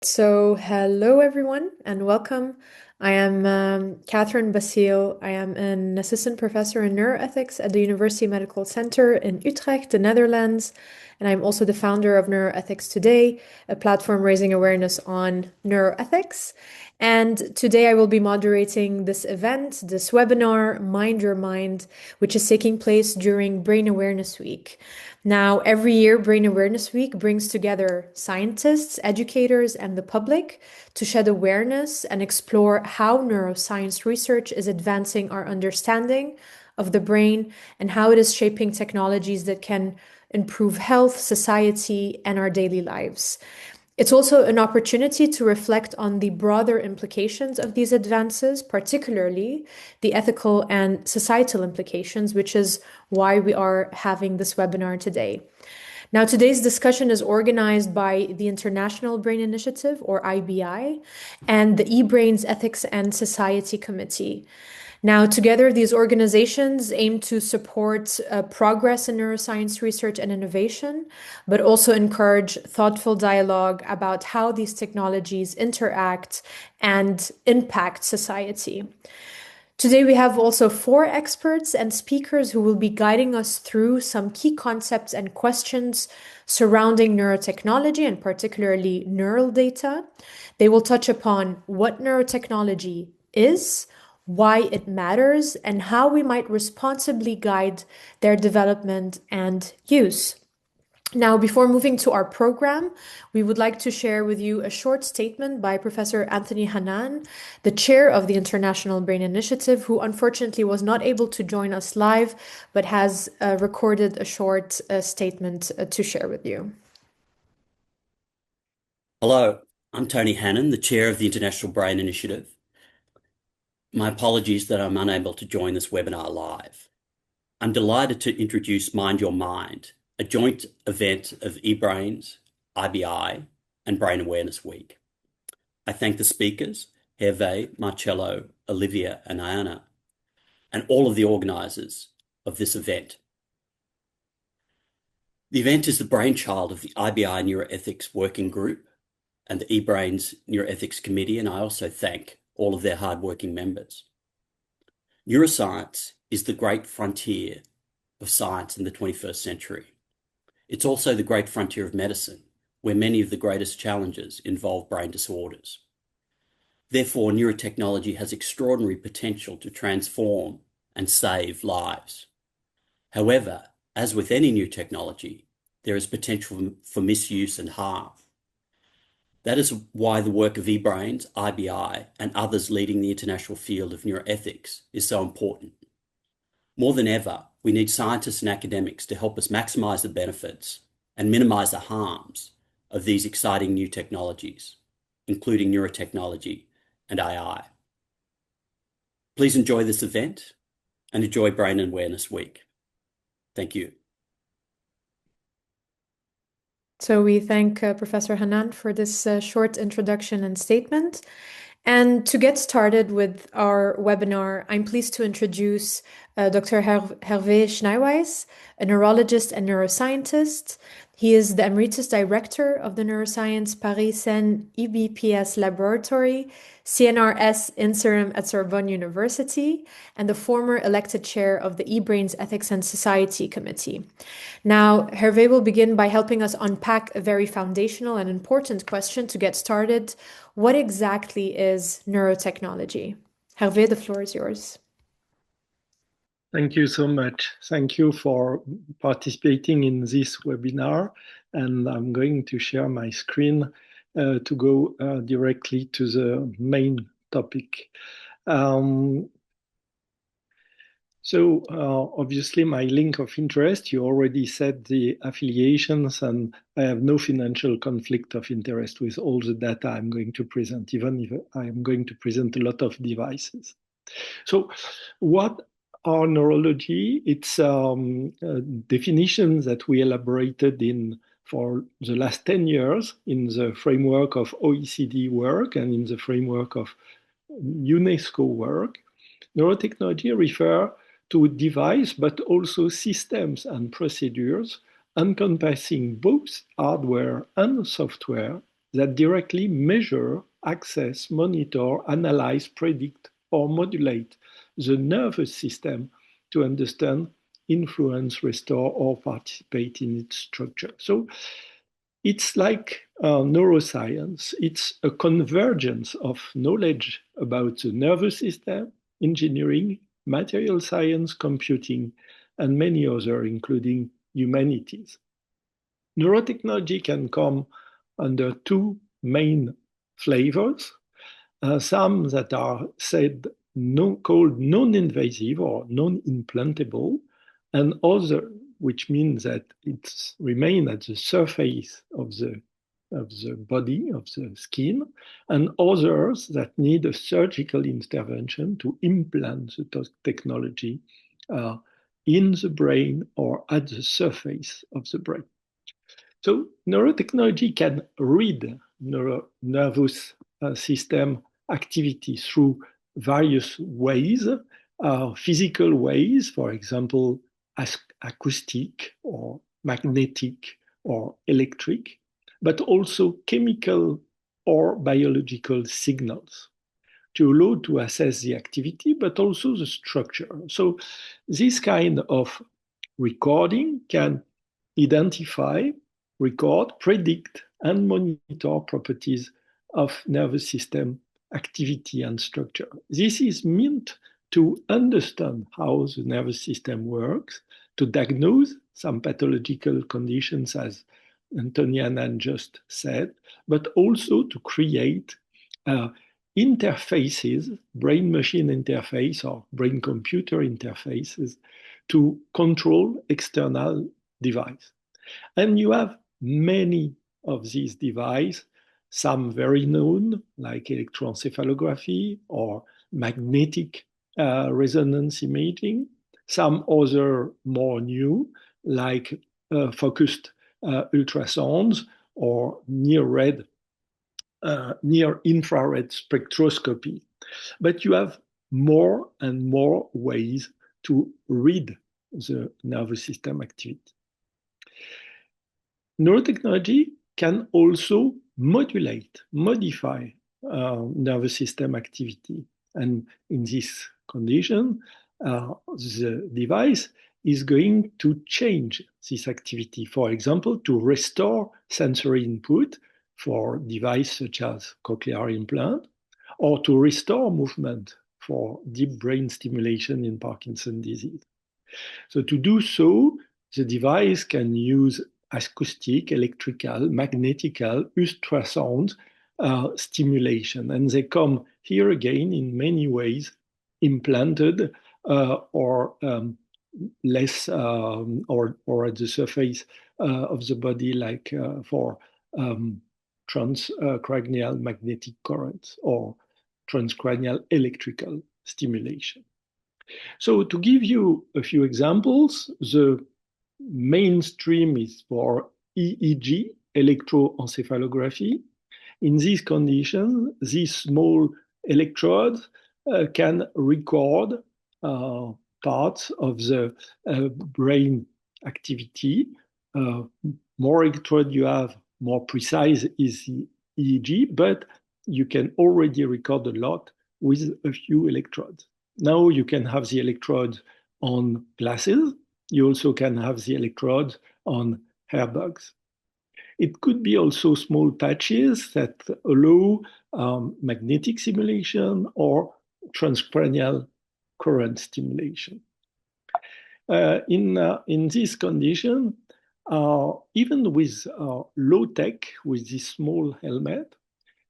So, hello everyone and welcome. I am Catherine Basile. I am an assistant professor in neuroethics at the University Medical Center in Utrecht, the Netherlands. And I'm also the founder of Neuroethics Today, a platform raising awareness on neuroethics. And today I will be moderating this event, this webinar, Mind Your Mind, which is taking place during Brain Awareness Week. Now, every year, Brain Awareness Week brings together scientists, educators, and the public to shed awareness and explore how neuroscience research is advancing our understanding of the brain and how it is shaping technologies that can improve health, society, and our daily lives. It's also an opportunity to reflect on the broader implications of these advances, particularly the ethical and societal implications, which is why we are having this webinar today. Now, today's discussion is organized by the International Brain Initiative, or IBI, and the eBrains Ethics and Society Committee. Now, together, these organizations aim to support progress in neuroscience research and innovation, but also encourage thoughtful dialogue about how these technologies interact and impact society. Today, we have also 4 experts and speakers who will be guiding us through some key concepts and questions surrounding neurotechnology and particularly neural data. They will touch upon what neurotechnology is, why it matters, and how we might responsibly guide their development and use. Now, before moving to our program, we would like to share with you a short statement by Professor Anthony Hanan, the chair of the International Brain Initiative, who unfortunately was not able to join us live, but has recorded a short statement to share with you. Hello, I'm Tony Hannon, the chair of the International Brain Initiative. My apologies that I'm unable to join this webinar live. I'm delighted to introduce Mind Your Mind, a joint event of eBrains, IBI, and Brain Awareness Week. I thank the speakers, Hervé, Marcello, Olivia, and Ayana, and all of the organisers of this event. The event is the brainchild of the IBI Neuroethics Working Group and the eBrains Neuroethics Committee, and I also thank all of their hardworking members. Neuroscience is the great frontier of science in the 21st century. It's also the great frontier of medicine, where many of the greatest challenges involve brain disorders. Therefore, neurotechnology has extraordinary potential to transform and save lives. However, as with any new technology, there is potential for misuse and harm. That is why the work of eBrains, IBI, and others leading the international field of neuroethics is so important. More than ever, we need scientists and academics to help us maximize the benefits and minimize the harms of these exciting new technologies, including neurotechnology and AI. Please enjoy this event and enjoy Brain Awareness Week. Thank you. So we thank Professor Hanan for this short introduction and statement. And to get started with our webinar, I'm pleased to introduce Dr. Hervé Schneiweis, a neurologist and neuroscientist. He is the Emeritus Director of the Neuroscience Paris-Seine EBPS Laboratory, CNRS Interim at Sorbonne University, and the former elected chair of the eBrains Ethics and Society Committee. Now, Hervé will begin by helping us unpack a very foundational and important question to get started. What exactly is neurotechnology? Hervé, the floor is yours. Thank you so much. Thank you for participating in this webinar. And I'm going to share my screen to go directly to the main topic. Obviously my link of interest, you already said the affiliations, and I have no financial conflict of interest with all the data I'm going to present, even if I'm going to present a lot of devices. So what are neurology? It's definitions that we elaborated for the last 10 years in the framework of OECD work and in the framework of UNESCO work. Neurotechnology refer to device, but also systems and procedures encompassing both hardware and software that directly measure, access, monitor, analyze, predict, or modulate the nervous system to understand, influence, restore, or participate in its structure. So it's like neuroscience. It's a convergence of knowledge about the nervous system, engineering, material science, computing, and many other, including humanities. Neurotechnology can come under two main flavors. Some that are called non-invasive or non-implantable, and other which means that it remains at the surface of the body, of the skin, and others that need a surgical intervention to implant the technology in the brain or at the surface of the brain. So neurotechnology can read nervous system activity through various ways, physical ways, for example, acoustic or magnetic or electric, but also chemical or biological signals to allow to assess the activity, but also the structure. So this kind of recording can identify, record, predict, and monitor properties of nervous system activity and structure. This is meant to understand how the nervous system works, to diagnose some pathological conditions, as Antoniana just said, but also to create interfaces, brain-machine interface or brain-computer interfaces to control external device. And you have many of these devices, some very known, like electroencephalography or magnetic resonance imaging, some other more new, like focused ultrasounds or near-infrared spectroscopy. But you have more and more ways to read the nervous system activity. Neurotechnology can also modify nervous system activity. And in this condition, the device is going to change this activity. For example, to restore sensory input for devices such as cochlear implant, or to restore movement for deep brain stimulation in Parkinson's disease. So to do so, the device can use acoustic, electrical, magnetical, ultrasound stimulation. And they come here again in many ways, implanted or less or at the surface of the body, like for transcranial magnetic currents or transcranial electrical stimulation. So to give you a few examples, the mainstream is for EEG, electroencephalography. In these conditions, these small electrodes can record parts of the brain activity. More electrode you have, more precise is the EEG, but you can already record a lot with a few electrodes. Now you can have the electrodes on glasses. You also can have the electrodes on hairbags. It could be also small patches that allow magnetic stimulation or transcranial current stimulation. In this condition, even with low tech, with this small helmet,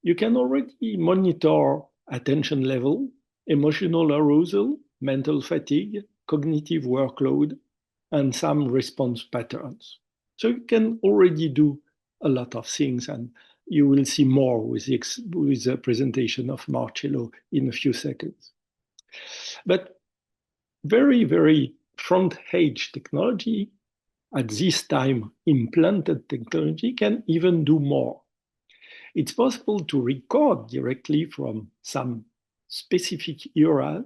you can already monitor attention level, emotional arousal, mental fatigue, cognitive workload, and some response patterns. So you can already do a lot of things, and you will see more with the presentation of Marcello in a few seconds. But very, very front-edge technology, at this time implanted technology, can even do more. It's possible to record directly from some specific areas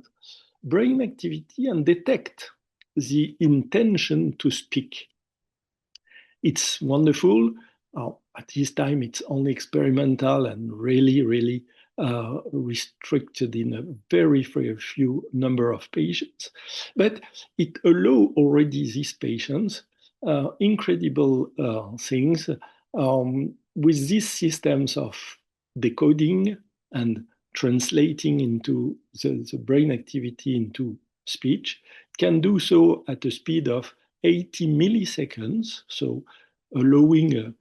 brain activity and detect the intention to speak. It's wonderful. at this time, it's only experimental and really restricted in a very few number of patients. But it allows already these patients incredible things with these systems of decoding and translating into the brain activity into speech, can do so at a speed of 80 milliseconds, so allowing a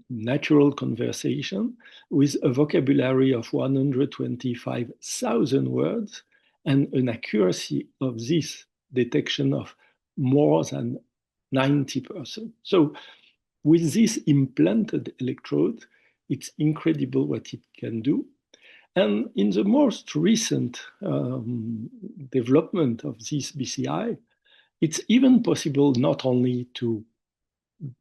natural conversation with a vocabulary of 125,000 words and an accuracy of this detection of more than 90%. So with this implanted electrode, it's incredible what it can do. And in the most recent development of this BCI, it's even possible not only to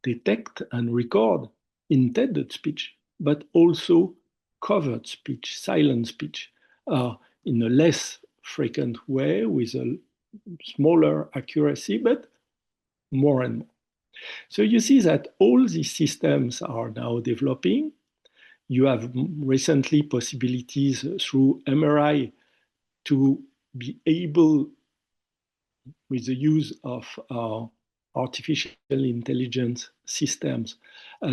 detect and record intended speech, but also covered speech, silent speech, in a less frequent way with a smaller accuracy, but more and more. So you see that all these systems are now developing. You have recently possibilities through MRI to be able, with the use of artificial intelligence systems,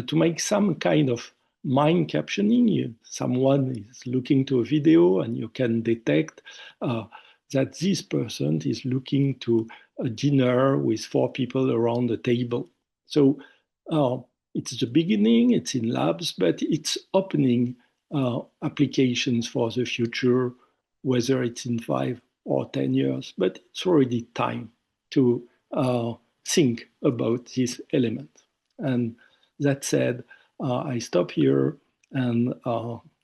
to make some kind of mind captioning. Someone is looking to a video and you can detect that this person is looking to a dinner with four people around the table. So it's the beginning, it's in labs, but it's opening applications for the future, whether it's in 5 or 10 years, but it's already time to think about this element. And that said, I stop here and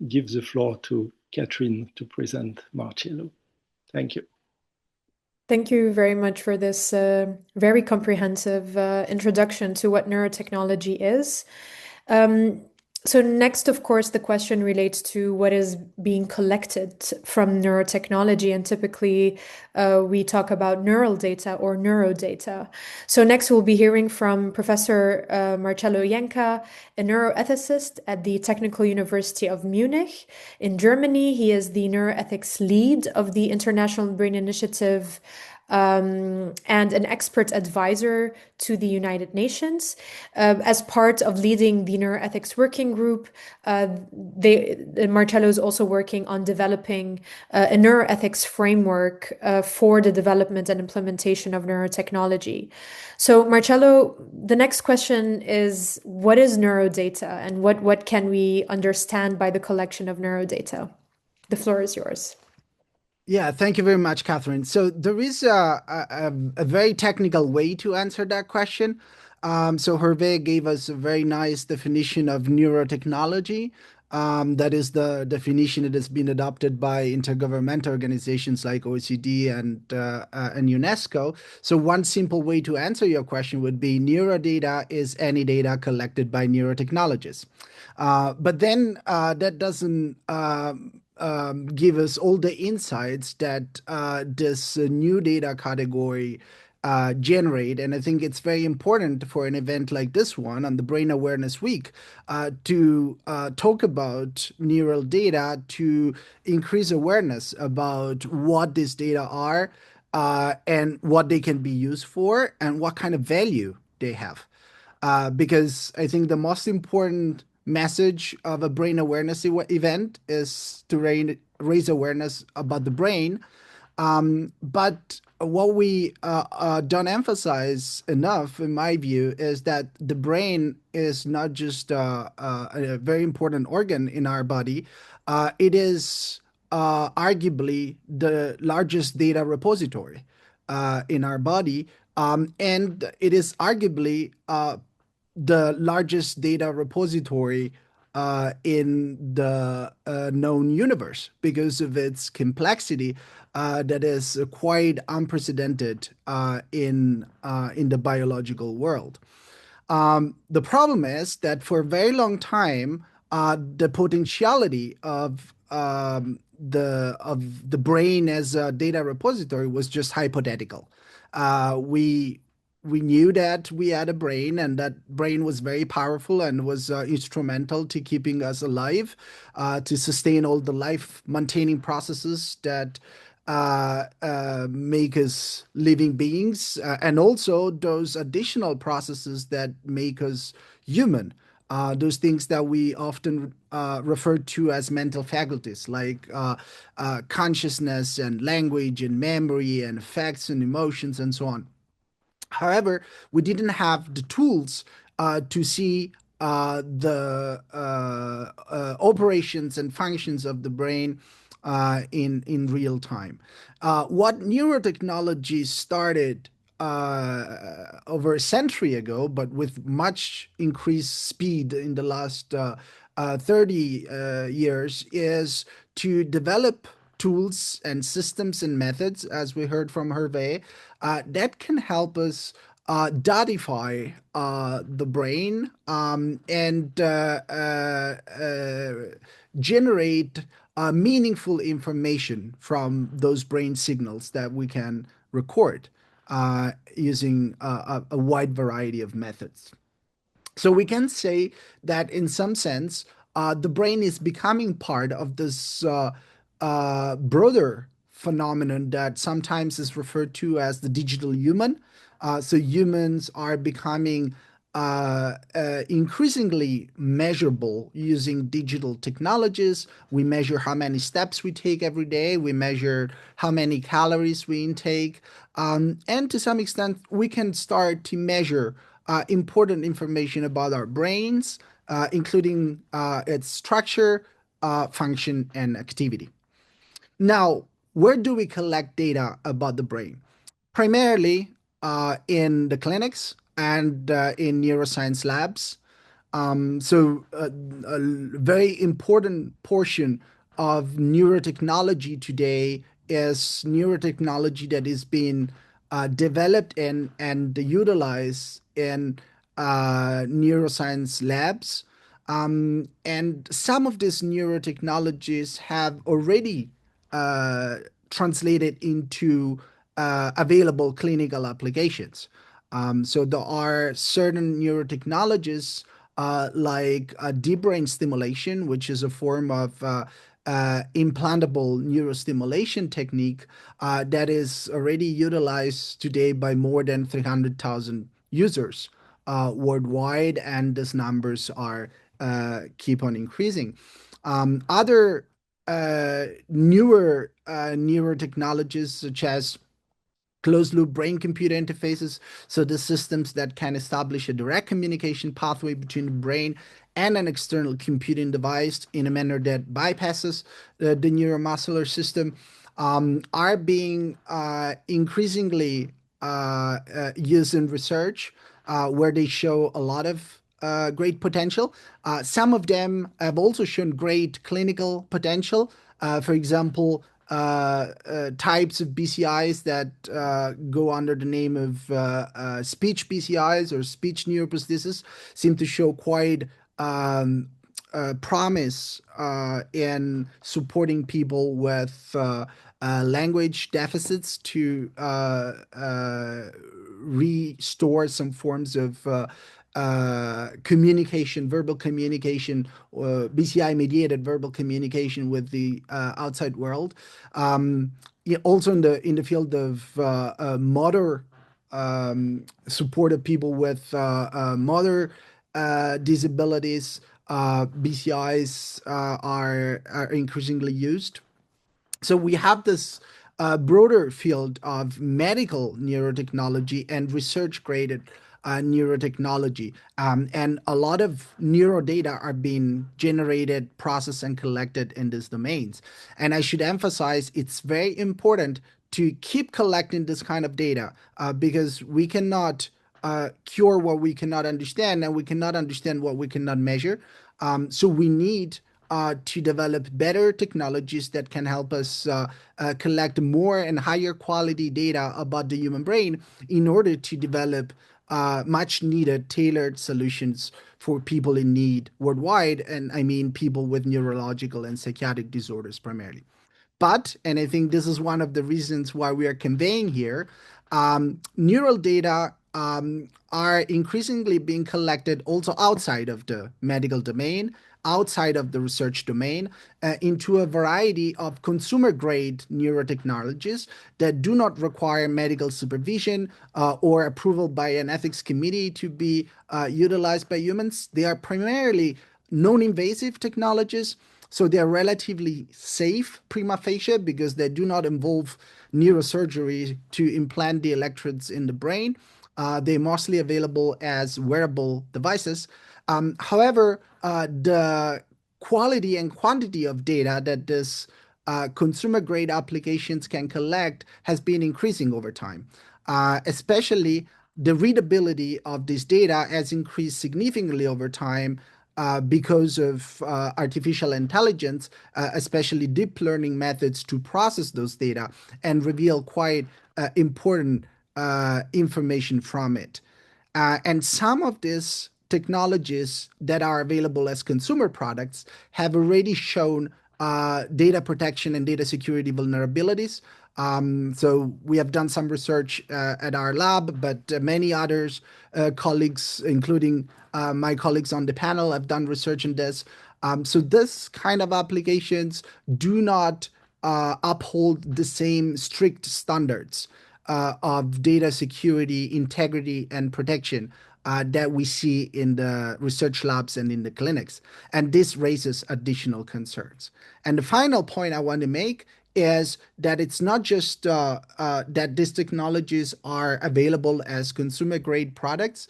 give the floor to Catherine to present Marcello. Thank you. Thank you very much for this very comprehensive introduction to what neurotechnology is. So next, of course, the question relates to what is being collected from neurotechnology, and typically we talk about neural data or neurodata. So next we'll be hearing from Professor Marcello Jenka, a neuroethicist at the Technical University of Munich in Germany. He is the neuroethics lead of the International Brain Initiative and an expert advisor to the United Nations. As part of leading the neuroethics working group, Marcello is also working on developing a neuroethics framework for the development and implementation of neurotechnology. So, Marcello, the next question is, what is neurodata and what can we understand by the collection of neurodata? The floor is yours. Yeah, thank you very much, Catherine. So there is a very technical way to answer that question. So Hervé gave us a very nice definition of neurotechnology. That is the definition that has been adopted by intergovernmental organizations like OECD and UNESCO. So one simple way to answer your question would be neurodata is any data collected by neurotechnologists. But then that doesn't give us all the insights that this new data category generate. And I think it's very important for an event like this one on the Brain Awareness Week to talk about neural data to increase awareness about what these data are and what they can be used for and what kind of value they have. Because I think the most important message of a brain awareness event is to raise awareness about the brain. But what we don't emphasize enough, in my view, is that the brain is not just a very important organ in our body. It is arguably the largest data repository in our body. And it is arguably the largest data repository in the known universe because of its complexity that is quite unprecedented in the biological world. The problem is that for a very long time, the potentiality of the brain as a data repository was just hypothetical. We we knew that we had a brain, and that brain was very powerful and was instrumental to keeping us alive, to sustain all the life maintaining processes that make us living beings, and also those additional processes that make us human. Those things that we often refer to as mental faculties, like consciousness and language and memory and facts and emotions and so on. However, we didn't have the tools to see the operations and functions of the brain in real time. What neurotechnology started over a century ago, but with much increased speed in the last 30 years, is to develop tools and systems and methods, as we heard from Hervé, that can help us datify the brain, and generate meaningful information from those brain signals that we can record using a wide variety of methods. So we can say that in some sense, the brain is becoming part of this broader phenomenon that sometimes is referred to as the digital human. So humans are becoming increasingly measurable using digital technologies. We measure how many steps we take every day. We measure how many calories we intake. And to some extent, we can start to measure important information about our brains, including its structure, function, and activity. Now, where do we collect data about the brain? Primarily in the clinics and in neuroscience labs. A very important portion of neurotechnology today is neurotechnology that is being developed and utilized in neuroscience labs. And some of these neurotechnologies have already uh, translated into available clinical applications. So there are certain neurotechnologies like deep brain stimulation, which is a form of implantable neurostimulation technique that is already utilized today by more than 300,000 users worldwide, and these numbers are keep on increasing. Other newer newer technologies such as closed loop brain computer interfaces, so the systems that can establish a direct communication pathway between the brain and an external computing device in a manner that bypasses the neuromuscular system, are being increasingly used in research, where they show a lot of great potential. Some of them have also shown great clinical potential. For example, types of BCIs that go under the name of speech BCIs or speech neuroprosthesis seem to show quite promise in supporting people with language deficits to restore some forms of communication, verbal communication, BCI mediated verbal communication with the outside world. Yeah, also in the field of motor support of people with motor disabilities, BCIs are increasingly used. So we have this broader field of medical neurotechnology and research graded neurotechnology. And a lot of neuro data are being generated, processed, and collected in these domains. And I should emphasize it's very important to keep collecting this kind of data because we cannot cure what we cannot understand, and we cannot understand what we cannot measure. So we need to develop better technologies that can help us collect more and higher quality data about the human brain in order to develop much needed tailored solutions for people in need worldwide. And I mean people with neurological and psychiatric disorders primarily. But, and I think this is one of the reasons why we are conveying here, neural data are increasingly being collected also outside of the medical domain, outside of the research domain, into a variety of consumer grade neurotechnologies that do not require medical supervision or approval by an ethics committee to be utilized by humans. They are primarily non invasive technologies. So they're relatively safe prima facie because they do not involve neurosurgery to implant the electrodes in the brain. They're mostly available as wearable devices. However, the quality and quantity of data that this consumer grade applications can collect has been increasing over time. Especially the readability of this data has increased significantly over time because of artificial intelligence, especially deep learning methods to process those data and reveal quite important information from it. And some of these technologies that are available as consumer products have already shown data protection and data security vulnerabilities. So we have done some research at our lab, but many others colleagues, including my colleagues on the panel, have done research in this. So this kind of applications do not uphold the same strict standards of data security, integrity, and protection that we see in the research labs and in the clinics. And this raises additional concerns. And the final point I want to make is that it's not just that these technologies are available as consumer grade products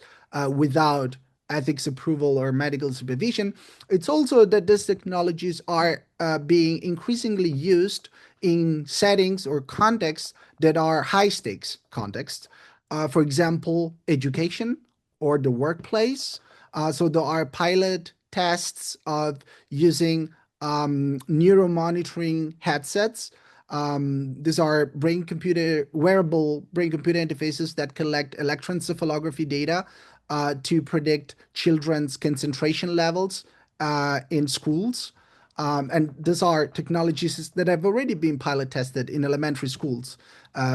without ethics approval or medical supervision. It's also that these technologies are being increasingly used in settings or contexts that are high stakes contexts. For example, education or the workplace. So there are pilot tests of using neuromonitoring headsets. These are wearable brain computer interfaces that collect electroencephalography data to predict children's concentration levels in schools. And these are technologies that have already been pilot tested in elementary schools,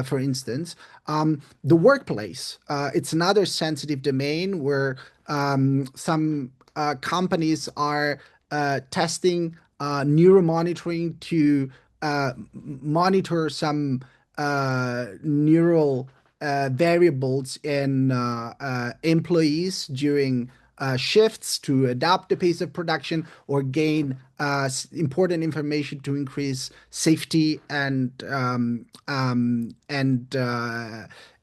for instance. The workplace, it's another sensitive domain where some companies are testing neuromonitoring to monitor some neural variables in employees during shifts to adapt the pace of production or gain important information to increase safety and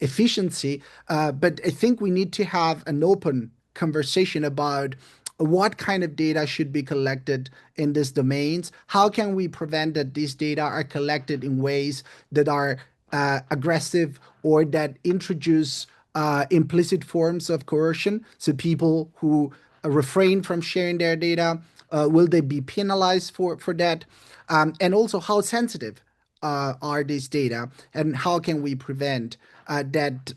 efficiency. But I think we need to have an open conversation about what kind of data should be collected in these domains. How can we prevent that these data are collected in ways that are aggressive or that introduce implicit forms of coercion? So people who refrain from sharing their data, will they be penalized for that? And also, how sensitive are these data, and how can we prevent that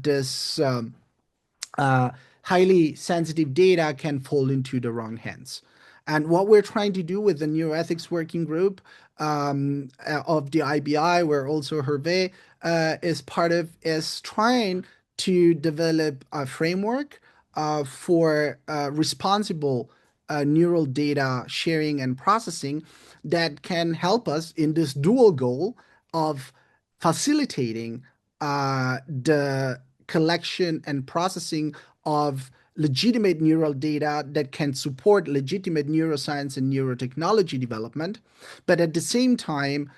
this uh, highly sensitive data can fall into the wrong hands? And what we're trying to do with the neuroethics working group of the IBI, where also Hervé is part of, is trying to develop a framework for responsible neural data sharing and processing that can help us in this dual goal of facilitating the collection and processing of legitimate neural data that can support legitimate neuroscience and neurotechnology development, but at the same time,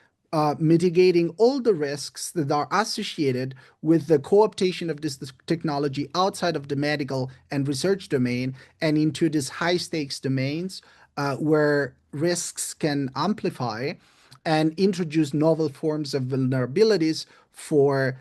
mitigating all the risks that are associated with the co-optation of this technology outside of the medical and research domain and into these high stakes domains where risks can amplify and introduce novel forms of vulnerabilities for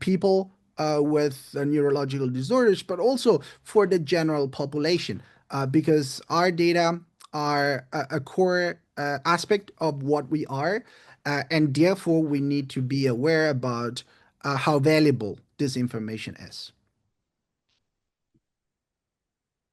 people with neurological disorders, but also for the general population, because our data are a core aspect of what we are, and therefore we need to be aware about how valuable this information is.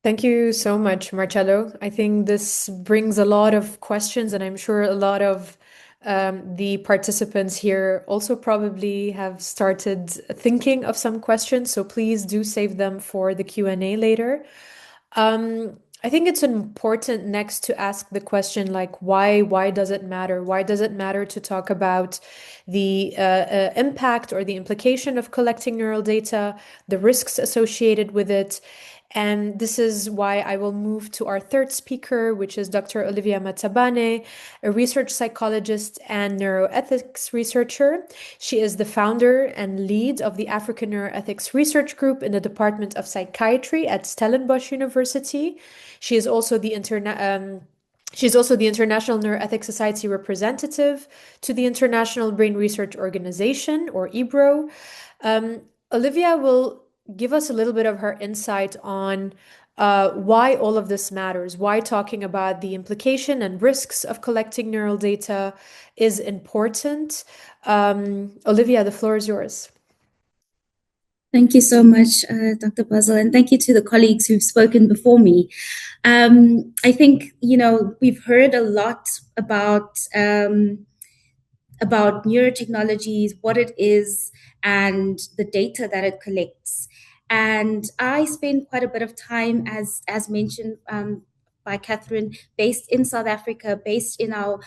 Thank you so much, Marcello. I think this brings a lot of questions and I'm sure a lot of The participants here also probably have started thinking of some questions, so please do save them for the Q&A later. I think it's important next to ask the question like why does it matter? Why does it matter to talk about the impact or the implication of collecting neural data, the risks associated with it? And this is why I will move to our third speaker, which is Dr. Olivia Matabane, a research psychologist and neuroethics researcher. She is the founder and lead of the African Neuroethics Research Group in the Department of Psychiatry at Stellenbosch University. She is also the She's also the International Neuroethics Society representative to the International Brain Research Organization, or IBRO. Olivia will give us a little bit of her insight on why all of this matters, why talking about the implication and risks of collecting neural data is important. Olivia, the floor is yours. Thank you so much, Dr. Basil, and thank you to the colleagues who've spoken before me. I think, we've heard a lot about neurotechnologies, what it is, and the data that it collects. And I spend quite a bit of time, as mentioned by Catherine, based in South Africa, based in our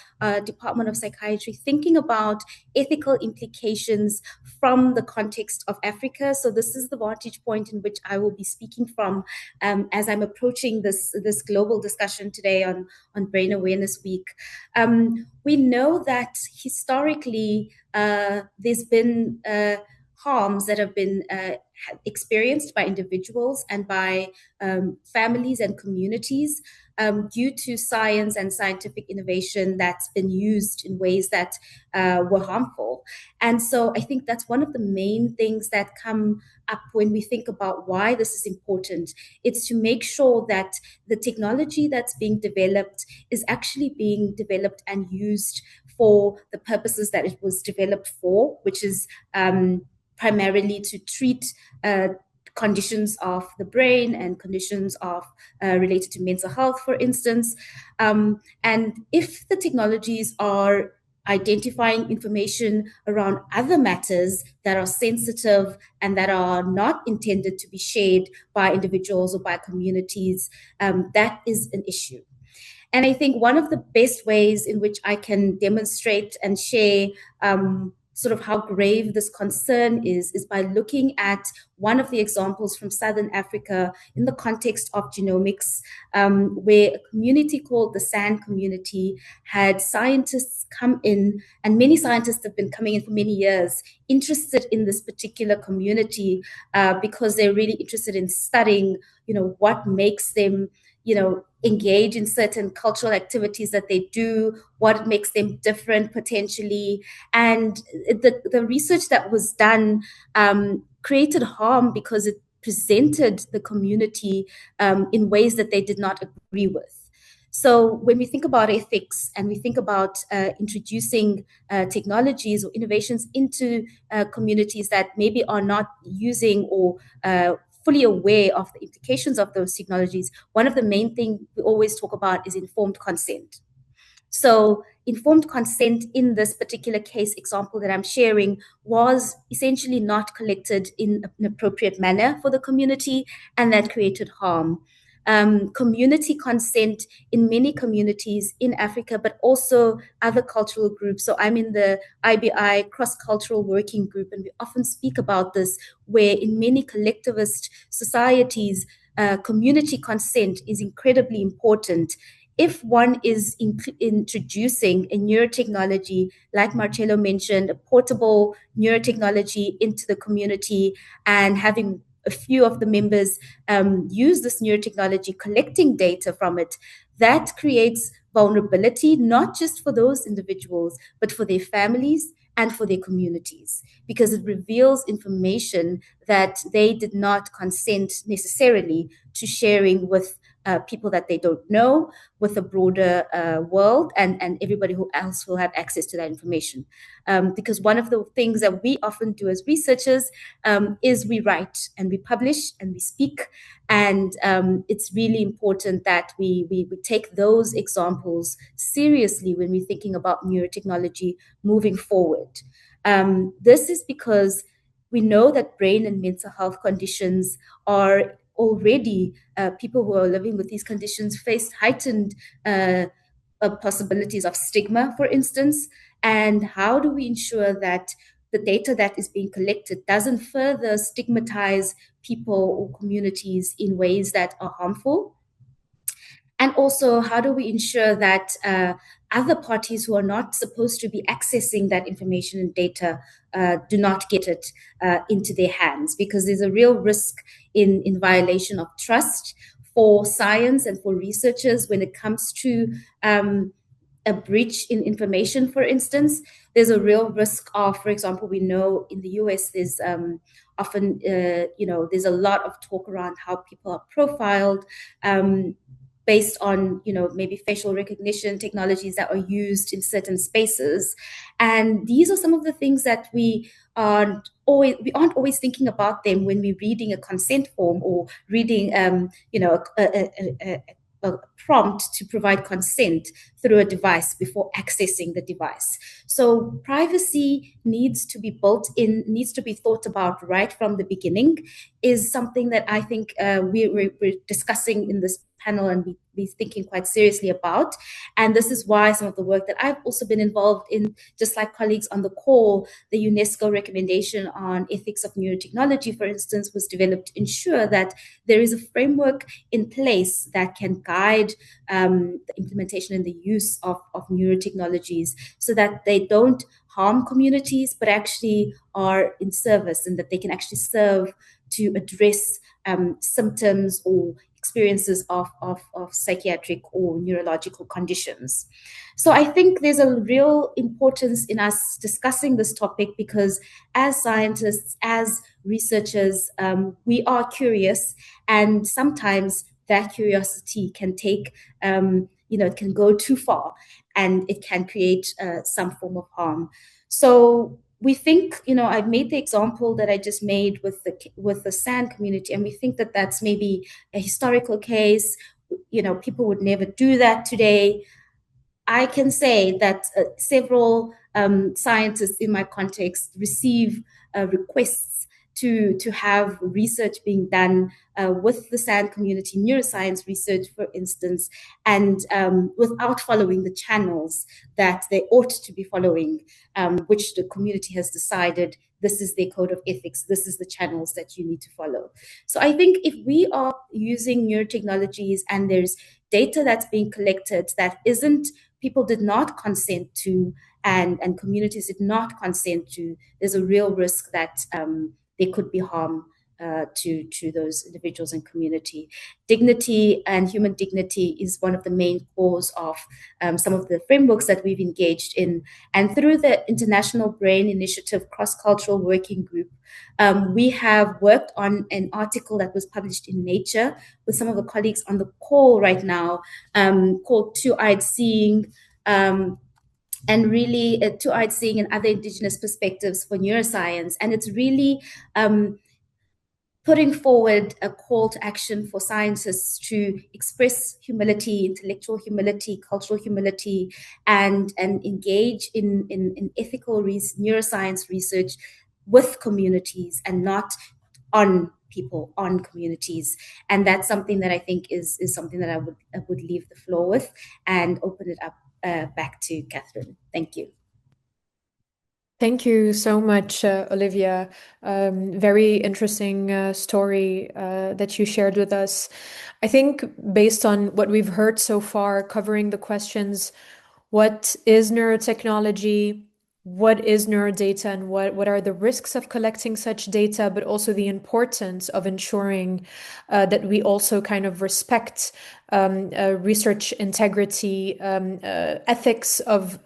Department of Psychiatry, thinking about ethical implications from the context of Africa. So this is the vantage point in which I will be speaking from as I'm approaching this global discussion today on Brain Awareness Week. We know that historically there's been harms that have been experienced by individuals and by families and communities due to science and scientific innovation that's been used in ways that were harmful. And so I think that's one of the main things that come up when we think about why this is important. It's to make sure that the technology that's being developed is actually being developed and used for the purposes that it was developed for, which is primarily to treat conditions of the brain and conditions of related to mental health, for instance. And if the technologies are identifying information around other matters that are sensitive and that are not intended to be shared by individuals or by communities, that is an issue. And I think one of the best ways in which I can demonstrate and share sort of how grave this concern is by looking at one of the examples from Southern Africa in the context of genomics, where a community called the SAN community had scientists come in, and many scientists have been coming in for many years, interested in this particular community because they're really interested in studying, what makes them engage in certain cultural activities that they do, what makes them different potentially. And the research that was done created harm because it presented the community in ways that they did not agree with. So when we think about ethics and we think about introducing technologies or innovations into communities that maybe are not using or fully aware of the implications of those technologies, one of the main things we always talk about is informed consent. So informed consent in this particular case example that I'm sharing was essentially not collected in an appropriate manner for the community, and that created harm. Community consent in many communities in Africa, but also other cultural groups. So I'm in the IBI cross-cultural working group, and we often speak about this, where in many collectivist societies, community consent is incredibly important. If one is introducing a neurotechnology, like Marcello mentioned, a portable neurotechnology into the community and having a few of the members use this neurotechnology, collecting data from it, that creates vulnerability, not just for those individuals, but for their families and for their communities, because it reveals information that they did not consent necessarily to sharing with people that they don't know with a broader world, and everybody who else will have access to that information. Because one of the things that we often do as researchers is we write and we publish and we speak. And it's really important that we take those examples seriously when we're thinking about neurotechnology moving forward. This is because we know that brain and mental health conditions are already, people who are living with these conditions face heightened possibilities of stigma, for instance. And how do we ensure that the data that is being collected doesn't further stigmatize people or communities in ways that are harmful? And also, how do we ensure that other parties who are not supposed to be accessing that information and data do not get it into their hands? Because there's a real risk in violation of trust for science and for researchers when it comes to a breach in information, for instance. There's a real risk of, for example, we know in the US there's often, there's a lot of talk around how people are profiled based on, maybe facial recognition technologies that are used in certain spaces. And these are some of the things that we aren't always thinking about them when we're reading a consent form or reading, a prompt to provide consent through a device before accessing the device. So privacy needs to be built in, needs to be thought about right from the beginning, is something that I think we're discussing in this panel and be thinking quite seriously about. And this is why some of the work that I've also been involved in, just like colleagues on the call, the UNESCO recommendation on ethics of neurotechnology, for instance, was developed to ensure that there is a framework in place that can guide the implementation and the use of neurotechnologies so that they don't harm communities, but actually are in service, and that they can actually serve to address symptoms or experiences of psychiatric or neurological conditions. So I think there's a real importance in us discussing this topic, because as scientists, as researchers, we are curious, and sometimes that curiosity can take, it can go too far, and it can create some form of harm. So we think, I've made the example that I just made with the SAN community, and we think that that's maybe a historical case. People would never do that today. I can say that several scientists in my context receive requests to have research being done with the SAN community, neuroscience research, for instance, and without following the channels that they ought to be following, which the community has decided this is their code of ethics, this is the channels that you need to follow. So I think if we are using neurotechnologies and there's data that's being collected that people did not consent to, and communities did not consent to, there's a real risk that there could be harm to those individuals and community. Dignity and human dignity is one of the main cores of some of the frameworks that we've engaged in. And through the International Brain Initiative Cross-Cultural Working Group, we have worked on an article that was published in Nature with some of the colleagues on the call right now, called Two-Eyed Seeing, and really two-eyed seeing and other indigenous perspectives for neuroscience. And it's really putting forward a call to action for scientists to express humility, intellectual humility, cultural humility, and engage in ethical neuroscience research with communities and not on people, on communities. And that's something that I think is something that I would leave the floor with and open it up back to Catherine. Thank you. Thank you so much, Olivia. Very interesting story that you shared with us. I think based on what we've heard so far, covering the questions, what is neurotechnology? what is neurodata and what are the risks of collecting such data, but also the importance of ensuring that we also kind of respect research integrity, ethics of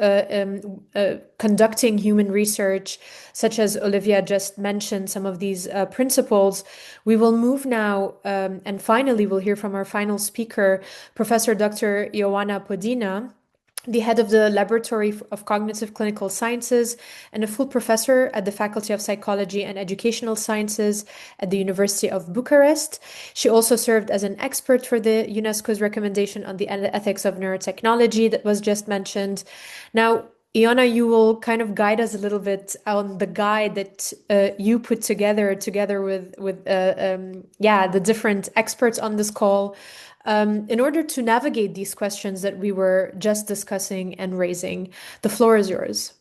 conducting human research, such as Olivia just mentioned, some of these principles. We will move now, and finally, we'll hear from our final speaker, Professor Dr. Ioana Podina, the head of the Laboratory of Cognitive Clinical Sciences and a full professor at the Faculty of Psychology and Educational Sciences at the University of Bucharest. She also served as an expert for the UNESCO's recommendation on the ethics of neurotechnology that was just mentioned. Now, Iona, you will kind of guide us a little bit on the guide that you put together with the different experts on this call, in order to navigate these questions that we were just discussing and raising. The floor is yours.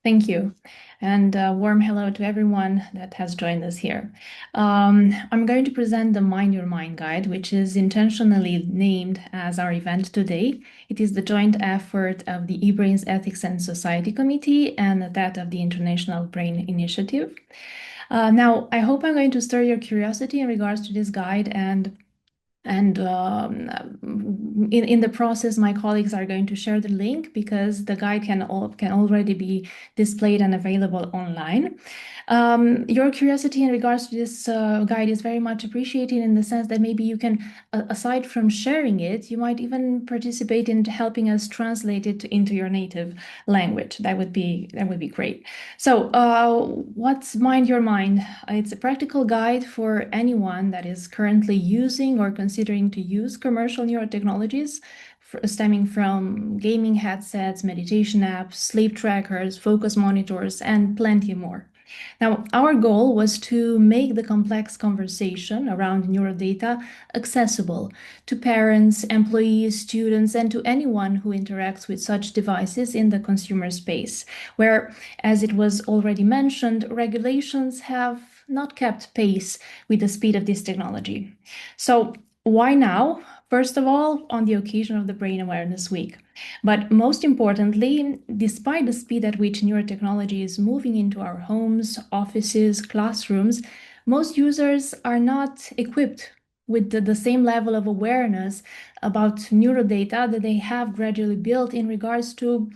Thank you. And a warm hello to everyone that has joined us here. I'm going to present the Mind Your Mind Guide, which is intentionally named as our event today. It is the joint effort of the eBrains Ethics and Society Committee and that of the International Brain Initiative. Now, I hope I'm going to stir your curiosity in regards to this guide, and in the process, my colleagues are going to share the link because the guide can already be displayed and available online. Your curiosity in regards to this guide is very much appreciated, in the sense that maybe you can, aside from sharing it, you might even participate in helping us translate it into your native language. That would be great. So, what's Mind Your Mind? It's a practical guide for anyone that is currently using or considering to use commercial neurotechnologies, stemming from gaming headsets, meditation apps, sleep trackers, focus monitors, and plenty more. Now, our goal was to make the complex conversation around neurodata accessible to parents, employees, students, and to anyone who interacts with such devices in the consumer space, where, as it was already mentioned, regulations have not kept pace with the speed of this technology. So, why now? First of all, on the occasion of the Brain Awareness Week. But most importantly, despite the speed at which neurotechnology is moving into our homes, offices, classrooms, most users are not equipped with the same level of awareness about neurodata that they have gradually built in regards to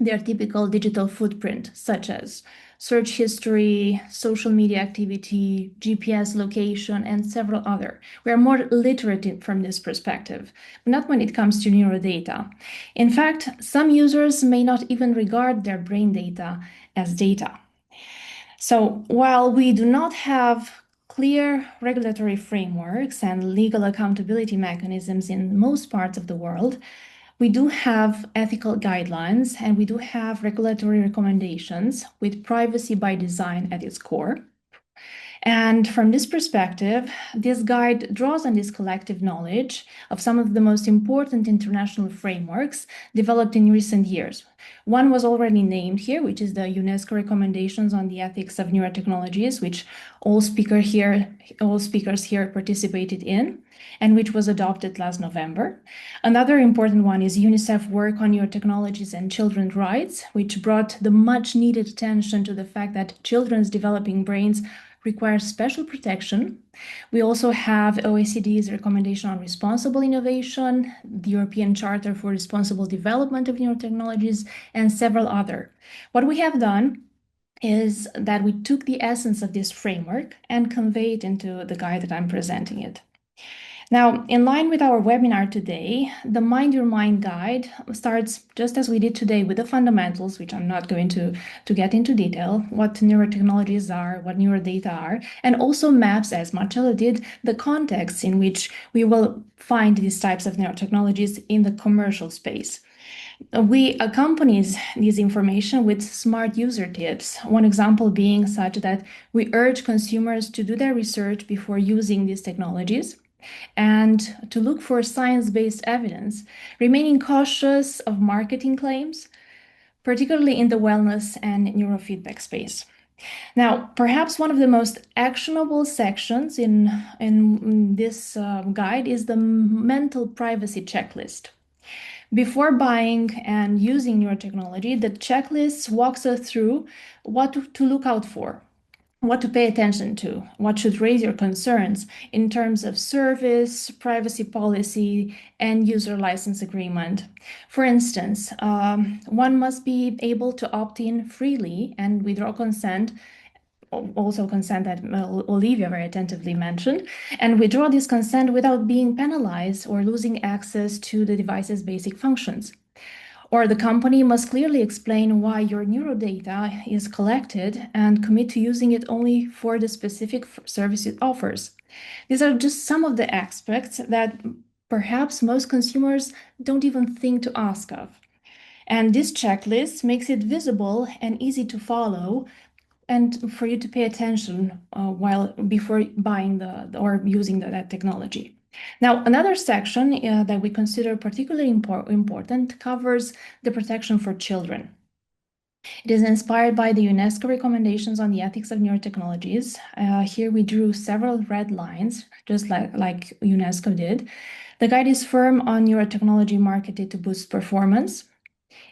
their typical digital footprint, such as search history, social media activity, GPS location, and several other. We are more literate from this perspective, not when it comes to neurodata. In fact, some users may not even regard their brain data as data. So while we do not have clear regulatory frameworks and legal accountability mechanisms in most parts of the world, we do have ethical guidelines and we do have regulatory recommendations with privacy by design at its core. And from this perspective, this guide draws on this collective knowledge of some of the most important international frameworks developed in recent years. One was already named here, which is the UNESCO recommendations on the ethics of neurotechnologies, which all speakers here participated in, and which was adopted last November. Another important one is UNICEF work on neurotechnologies and children's rights, which brought the much needed attention to the fact that children's developing brains require special protection. We also have OECD's recommendation on responsible innovation, the European Charter for Responsible Development of Neurotechnologies, and several other. What we have done is that we took the essence of this framework and convey it into the guide that I'm presenting it. Now, in line with our webinar today, the Mind Your Mind guide starts just as we did today with the fundamentals, which I'm not going to get into detail, what neurotechnologies are, what neurodata are, and also maps, as Marcelo did, the context in which we will find these types of neurotechnologies in the commercial space. We accompany this information with smart user tips, one example being such that we urge consumers to do their research before using these technologies and to look for science-based evidence, remaining cautious of marketing claims, particularly in the wellness and neurofeedback space. Now, perhaps one of the most actionable sections in this guide is the mental privacy checklist. Before buying and using neurotechnology, the checklist walks us through what to look out for, what to pay attention to, what should raise your concerns in terms of service, privacy policy, and user license agreement. For instance, one must be able to opt in freely and withdraw consent, also consent that Olivia very attentively mentioned, and withdraw this consent without being penalized or losing access to the device's basic functions. Or the company must clearly explain why your neurodata is collected and commit to using it only for the specific service it offers. These are just some of the aspects that perhaps most consumers don't even think to ask of. And this checklist makes it visible and easy to follow and for you to pay attention before buying or using that technology. Now, another section that we consider particularly important covers the protection for children. It is inspired by the UNESCO recommendations on the ethics of neurotechnologies. Here we drew several red lines, just like UNESCO did. The guide is firm on neurotechnology marketed to boost performance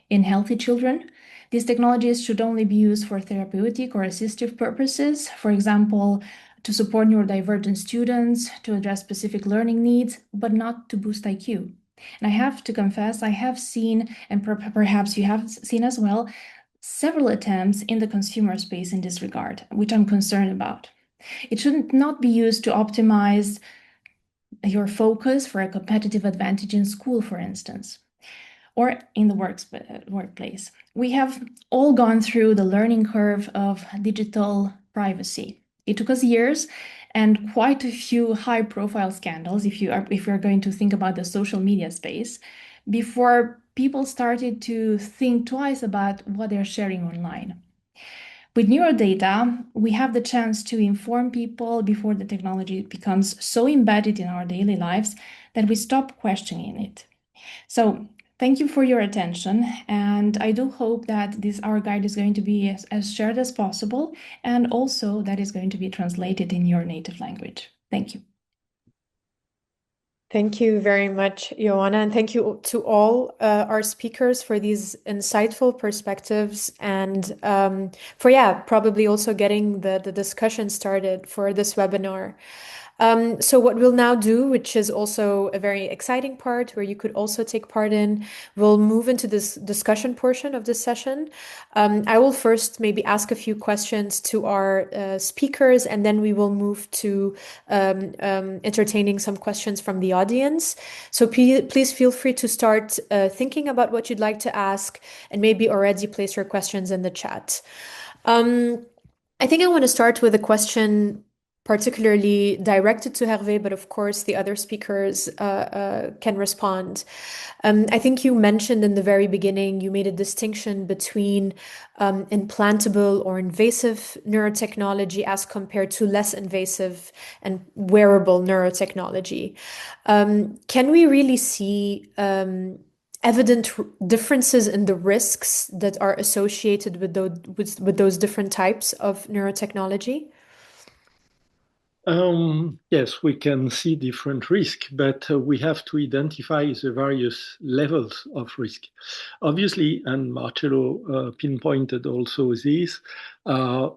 in healthy children. These technologies should only be used for therapeutic or assistive purposes, for example, to support neurodivergent students, to address specific learning needs, but not to boost IQ. And I have to confess, I have seen, and perhaps you have seen as well, several attempts in the consumer space in this regard, which I'm concerned about. It should not be used to optimize your focus for a competitive advantage in school, for instance, or in the workplace. We have all gone through the learning curve of digital privacy. It took us years and quite a few high-profile scandals, if you're going to think about the social media space, before people started to think twice about what they're sharing online. With neurodata, we have the chance to inform people before the technology becomes so embedded in our daily lives that we stop questioning it. So thank you for your attention, and I do hope that our guide is going to be as shared as possible, and also that is going to be translated in your native language. Thank you. Thank you very much, Joanna, and thank you to all our speakers for these insightful perspectives and for probably also getting the discussion started for this webinar. So what we'll now do, which is also a very exciting part where you could also take part in, we'll move into this discussion portion of this session. I will first maybe ask a few questions to our speakers, and then we will move to entertaining some questions from the audience. So please feel free to start thinking about what you'd like to ask and maybe already place your questions in the chat. I think I want to start with a question particularly directed to Hervé, but of course the other speakers can respond. I think you mentioned in the very beginning, you made a distinction between implantable or invasive neurotechnology as compared to less invasive and wearable neurotechnology. Can we really see evident differences in the risks that are associated with those different types of neurotechnology? Yes, we can see different risk, but we have to identify the various levels of risk. Obviously, and Marcello pinpointed also this,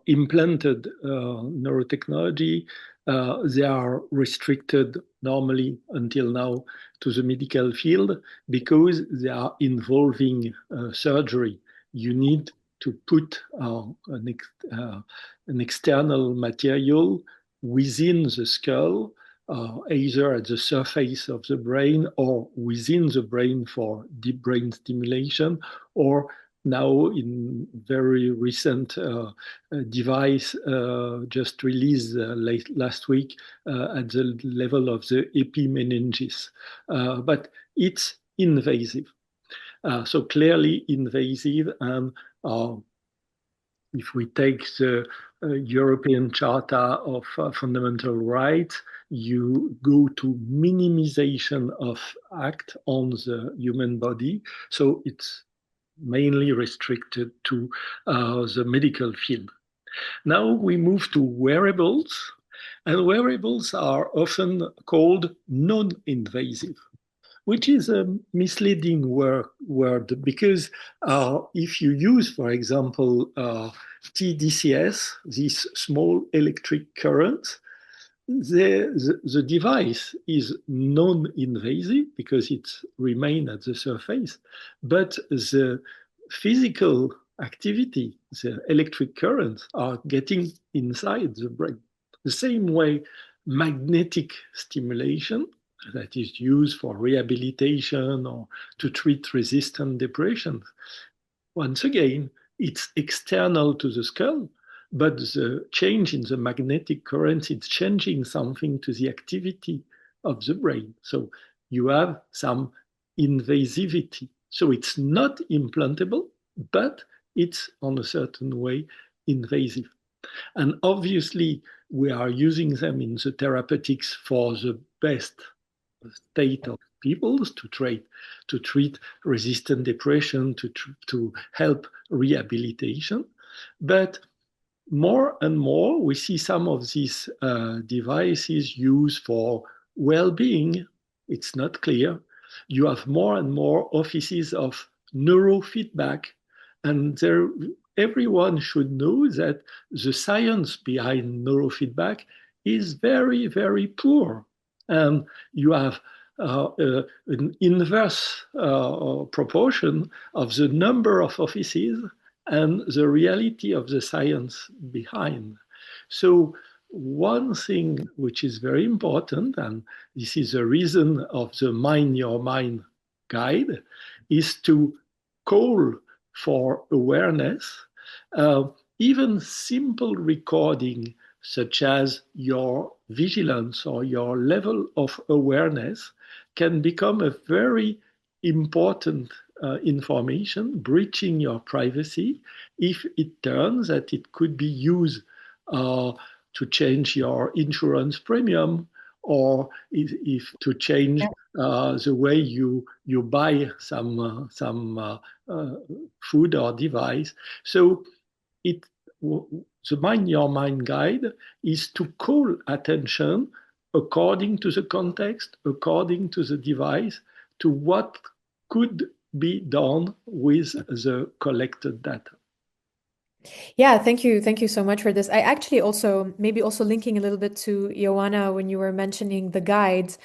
implanted neurotechnology, they are restricted normally until now to the medical field because they are involving surgery. You need to put an external material within the skull, either at the surface of the brain or within the brain for deep brain stimulation, or now in very recent device just released last week at the level of the epimeninges. But it's invasive. So clearly invasive, and if we take the European Charter of Fundamental Rights, you go to minimization of act on the human body. So it's mainly restricted to the medical field. Now we move to wearables, and wearables are often called non-invasive. which is a misleading word because if you use, for example, TDCS, this small electric current, the device is non-invasive because it remains at the surface, but the physical activity, the electric currents are getting inside the brain. The same way magnetic stimulation that is used for rehabilitation or to treat resistant depression, once again, it's external to the skull, but the change in the magnetic current is changing something to the activity of the brain. So you have some invasivity. So it's not implantable, but it's on a certain way invasive. And obviously, we are using them in the therapeutics for the best state of people to treat resistant depression, to help rehabilitation. But more and more, we see some of these devices used for well-being. It's not clear. You have more and more offices of neurofeedback, and everyone should know that the science behind neurofeedback is very, very poor. And you have an inverse proportion of the number of offices and the reality of the science behind. So one thing which is very important, and this is the reason of the Mind Your Mind guide, is to call for awareness. Even simple recording, such as your vigilance or your level of awareness, can become a very important information, breaching your privacy, if it turns that it could be used to change your insurance premium, or if to change the way you buy some food or device. So it the Mind Your Mind guide is to call attention according to the context, according to the device, to what could be done with the collected data. Yeah, thank you. Thank you so much for this. I actually also, maybe also linking a little bit to Joanna when you were mentioning the guides.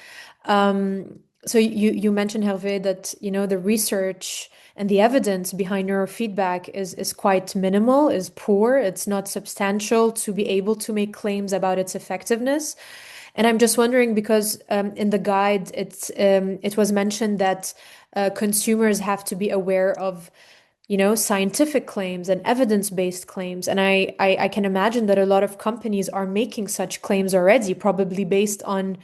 So you mentioned, Hervé, that, you know, the research and the evidence behind neurofeedback is quite minimal, is poor. It's not substantial to be able to make claims about its effectiveness. And I'm just wondering because in the guide, it was mentioned that consumers have to be aware of, you know, scientific claims and evidence-based claims. And I can imagine that a lot of companies are making such claims already, probably based on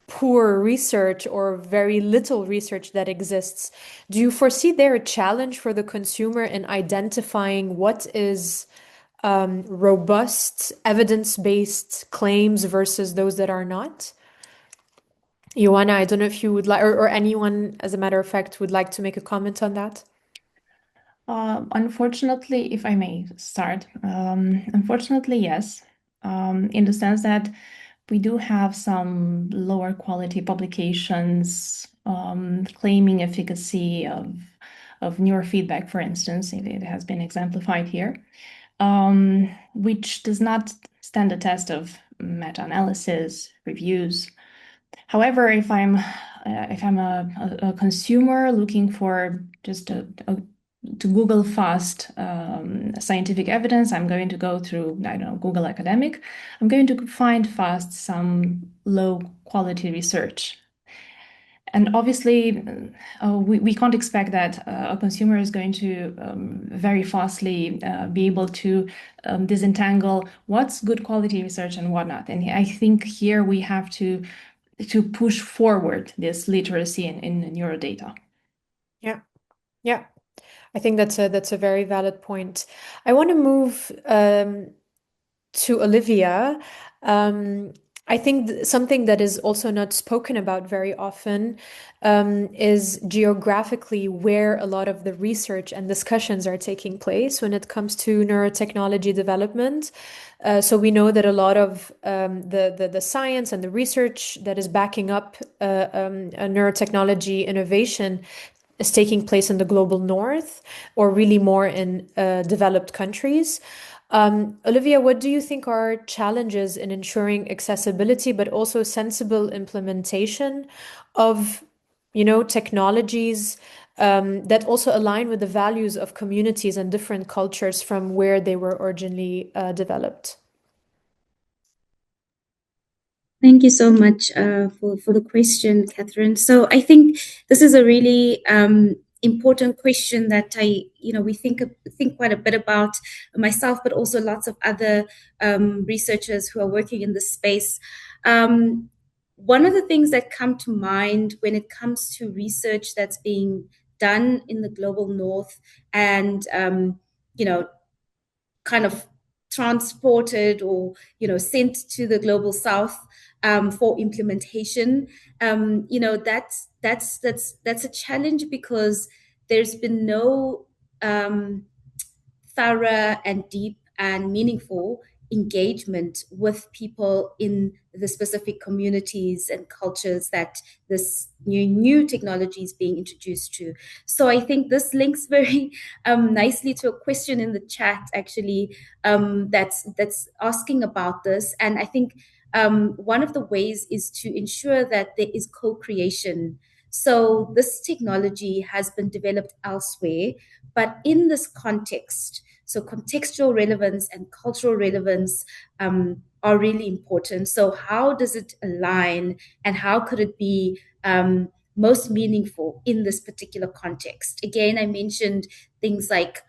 poor research or very little research that exists. Do you foresee there a challenge for the consumer in identifying what is robust, evidence-based claims versus those that are not? Joanna, I don't know if you would like, or anyone, as a matter of fact, would like to make a comment on that. Unfortunately, if I may start, unfortunately, yes, in the sense that we do have some lower quality publications claiming efficacy of neurofeedback, for instance. It has been exemplified here, which does not stand the test of meta-analysis, reviews. However, if I'm a consumer looking for just to Google fast scientific evidence, I'm going to go through, I don't know, Google Academic. I'm going to find fast some low quality research. And obviously, we can't expect that a consumer is going to very fastly be able to disentangle what's good quality research and whatnot. And I think here we have to push forward this literacy in neurodata. Yeah, yeah. I think that's a very valid point. I want to move to Olivia. I think something that is also not spoken about very often is geographically where a lot of the research and discussions are taking place when it comes to neurotechnology development. So we know that a lot of the science and the research that is backing up a neurotechnology innovation is taking place in the global north, or really more in developed countries. Olivia, what do you think are challenges in ensuring accessibility, but also sensible implementation of, technologies that also align with the values of communities and different cultures from where they were originally developed? Thank you so much for the question, Catherine. So I think this is a really important question that we think quite a bit about, myself, but also lots of other researchers who are working in this space. One of the things that come to mind when it comes to research that's being done in the global north and you know kind of transported or sent to the global south for implementation. That's a challenge because there's been no thorough and deep and meaningful engagement with people in the specific communities and cultures that this new technology is being introduced to. So I think this links very nicely to a question in the chat, actually, that's asking about this. And I think one of the ways is to ensure that there is co-creation. So this technology has been developed elsewhere, but in this context, so contextual relevance and cultural relevance are really important. So how does it align, and how could it be most meaningful in this particular context? Again, I mentioned things like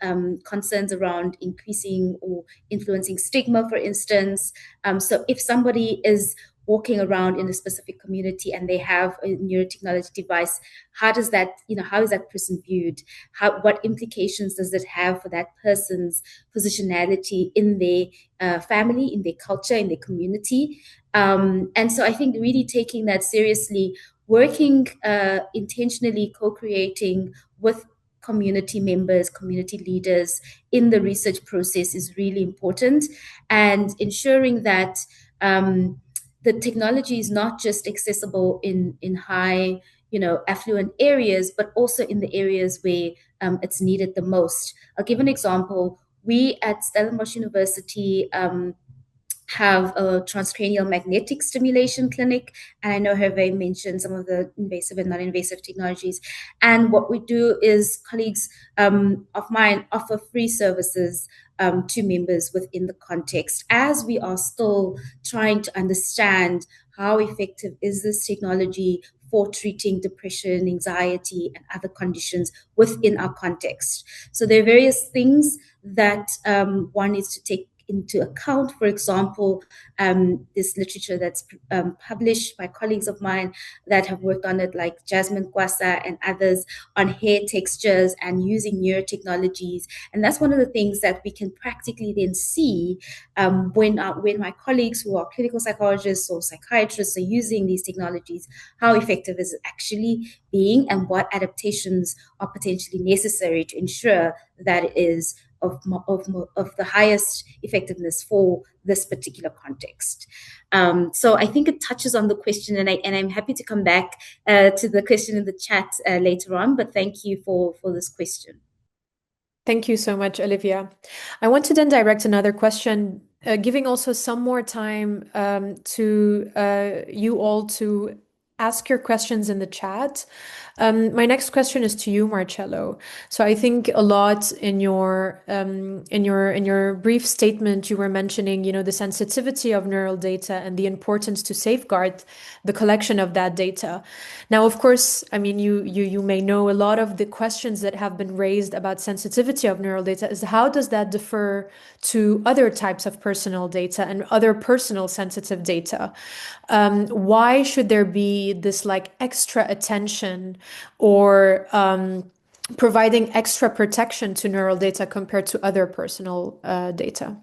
concerns around increasing or influencing stigma, for instance. So if somebody is walking around in a specific community and they have a neurotechnology device, how is that person viewed? What implications does it have for that person's positionality in their family, in their culture, in their community? And so I think really taking that seriously, working intentionally, co-creating with community members, community leaders in the research process is really important, and ensuring that the technology is not just accessible in high, affluent areas, but also in the areas where it's needed the most. I'll give an example. We at Stellenbosch University have a transcranial magnetic stimulation clinic. And I know Hervé mentioned some of the invasive and non-invasive technologies. And what we do is colleagues of mine offer free services to members within the context, as we are still trying to understand how effective is this technology for treating depression, anxiety, and other conditions within our context. So there are various things that one needs to take into account. For example, this literature that's published by colleagues of mine that have worked on it, like Jasmine Kwasa and others, on hair textures and using neurotechnologies. And that's one of the things that we can practically then see when my colleagues who are clinical psychologists or psychiatrists are using these technologies, how effective is it actually being, and what adaptations are potentially necessary to ensure that it is of the highest effectiveness for this particular context. So I think it touches on the question, and I'm happy to come back to the question in the chat later on. But thank you for this question. Thank you so much, Olivia. I want to then direct another question, giving also some more time to you all to ask your questions in the chat. My next question is to you, Marcello. So I think a lot in your brief statement, you were mentioning, the sensitivity of neural data and the importance to safeguard the collection of that data. Now, of course, I mean, you may know a lot of the questions that have been raised about sensitivity of neural data is how does that differ to other types of personal data and other personal sensitive data? Why should there be this like extra attention or providing extra protection to neural data compared to other personal data?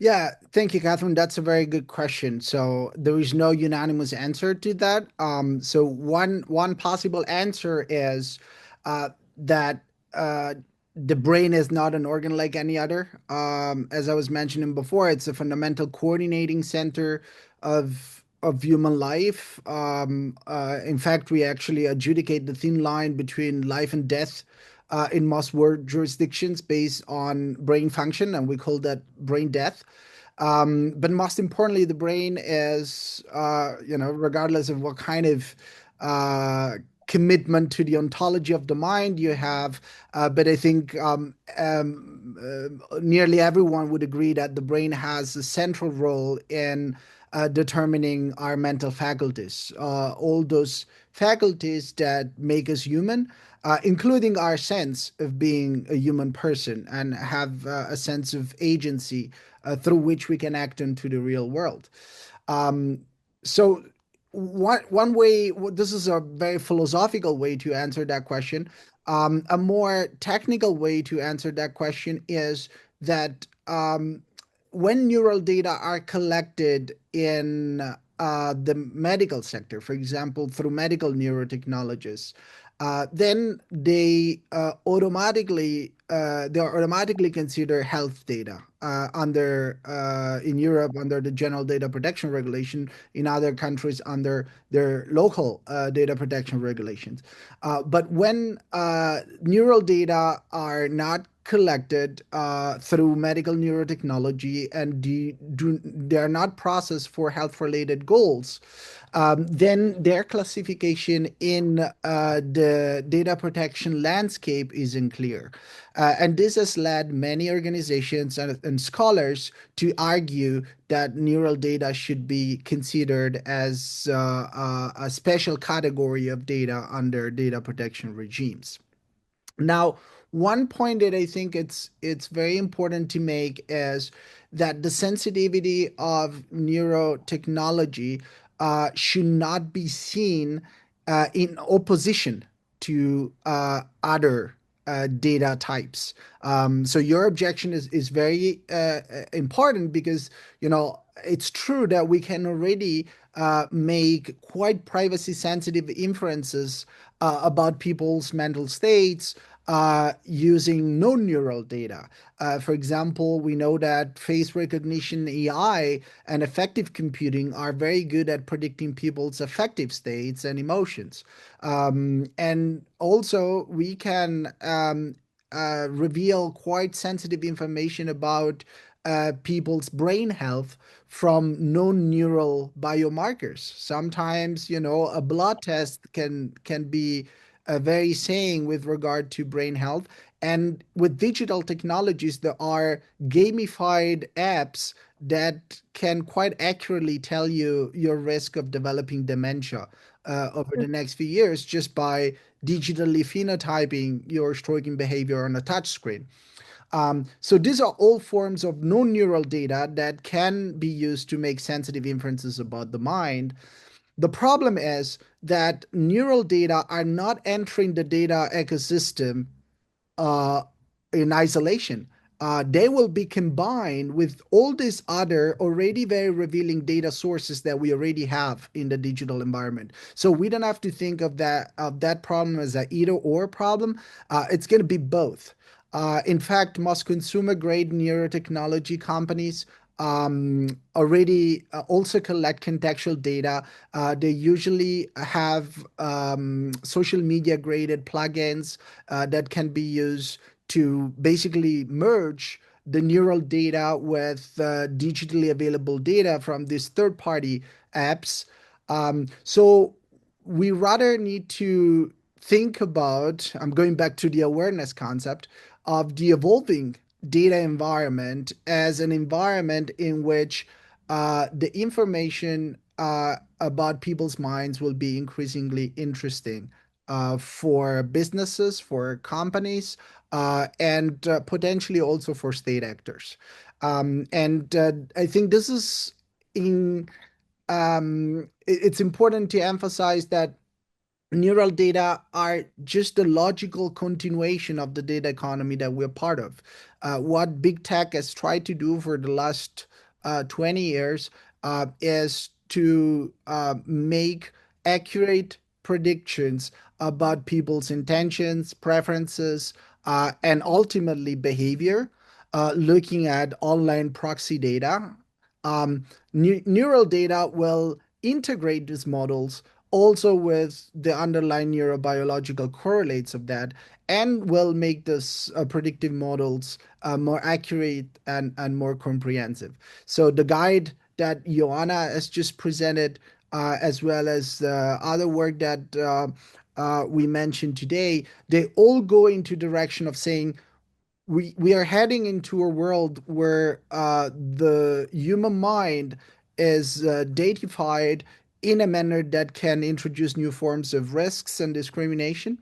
Yeah, thank you, Catherine. That's a very good question. So there is no unanimous answer to that. So one possible answer is that the brain is not an organ like any other. As I was mentioning before, it's a fundamental coordinating center of human life. In fact, we actually adjudicate the thin line between life and death in most world jurisdictions based on brain function, and we call that brain death. But most importantly, the brain is, regardless of what kind of uh, commitment to the ontology of the mind you have, but I think nearly everyone would agree that the brain has a central role in determining our mental faculties, all those faculties that make us human, including our sense of being a human person and have a sense of agency through which we can act into the real world. Um, so, one way, this is a very philosophical way to answer that question. A more technical way to answer that question is that when neural data are collected in the medical sector, for example, through medical neurotechnologists, then they are automatically considered health data under in Europe under the General Data Protection Regulation, in other countries under their local data protection regulations. But when neural data are not collected through medical neurotechnology and they are not processed for health related goals, then their classification in the data protection landscape isn't clear. And this has led many organizations and scholars to argue that neural data should be considered as a special category of data under data protection regimes. Now, one point that I think it's very important to make is that the sensitivity of neurotechnology should not be seen in opposition to other data types. So your objection is very important because it's true that we can already make quite privacy sensitive inferences about people's mental states using non-neural data. For example, we know that face recognition AI and affective computing are very good at predicting people's affective states and emotions. And also, we can reveal quite sensitive information about people's brain health from non-neural biomarkers. Sometimes, a blood test can be very saying with regard to brain health. And with digital technologies, there are gamified apps that can quite accurately tell you your risk of developing dementia over the next few years just by digitally phenotyping your stroking behavior on a touch screen. So these are all forms of non-neural data that can be used to make sensitive inferences about the mind. The problem is that neural data are not entering the data ecosystem uh, in isolation. They will be combined with all these other already very revealing data sources that we already have in the digital environment. So we don't have to think of that problem as a either or problem. It's going to be both. In fact, most consumer grade neurotechnology companies already also collect contextual data. They usually have social media graded plugins that can be used to basically merge the neural data with digitally available data from these third party apps. So we rather need to think about, I'm going back to the awareness concept of the evolving data environment as an environment in which the information about people's minds will be increasingly interesting for businesses, for companies, and potentially also for state actors. And I think this is in it's important to emphasize that neural data are just the logical continuation of the data economy that we're part of. What big tech has tried to do for the last 20 years is to make accurate predictions about people's intentions, preferences, and ultimately behavior, looking at online proxy data. Neural data will integrate these models also with the underlying neurobiological correlates of that and will make this predictive models more accurate and more comprehensive. So the guide that Joanna has just presented, as well as the other work that we mentioned today, they all go into direction of saying we are heading into a world where the human mind is datified in a manner that can introduce new forms of risks and discrimination.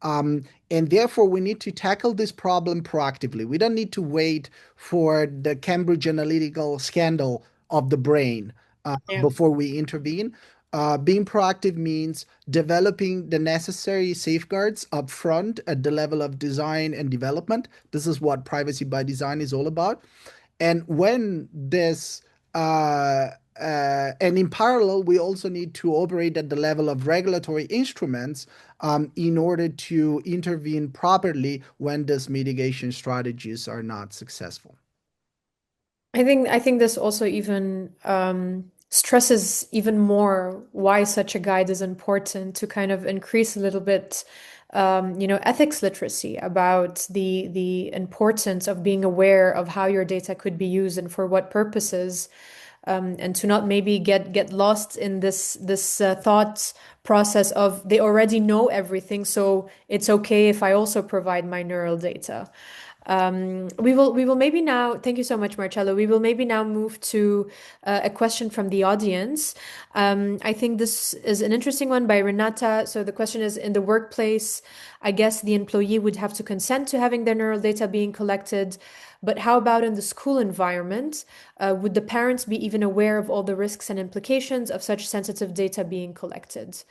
And therefore, we need to tackle this problem proactively. We don't need to wait for the Cambridge Analytical scandal of the brain Yeah. before we intervene. Being proactive means developing the necessary safeguards up front at the level of design and development. This is what privacy by design is all about. And when this and in parallel, we also need to operate at the level of regulatory instruments in order to intervene properly when these mitigation strategies are not successful. I think this also even stresses even more why such a guide is important to kind of increase a little bit, ethics literacy about the importance of being aware of how your data could be used and for what purposes, and to not maybe get lost in this thought process of they already know everything, so it's okay if I also provide my neural data. We will maybe now, thank you so much, Marcello. We will maybe now move to a question from the audience. I think this is an interesting one by Renata. So the question is, in the workplace, I guess the employee would have to consent to having their neural data being collected. But how about in the school environment? Would the parents be even aware of all the risks and implications of such sensitive data being collected?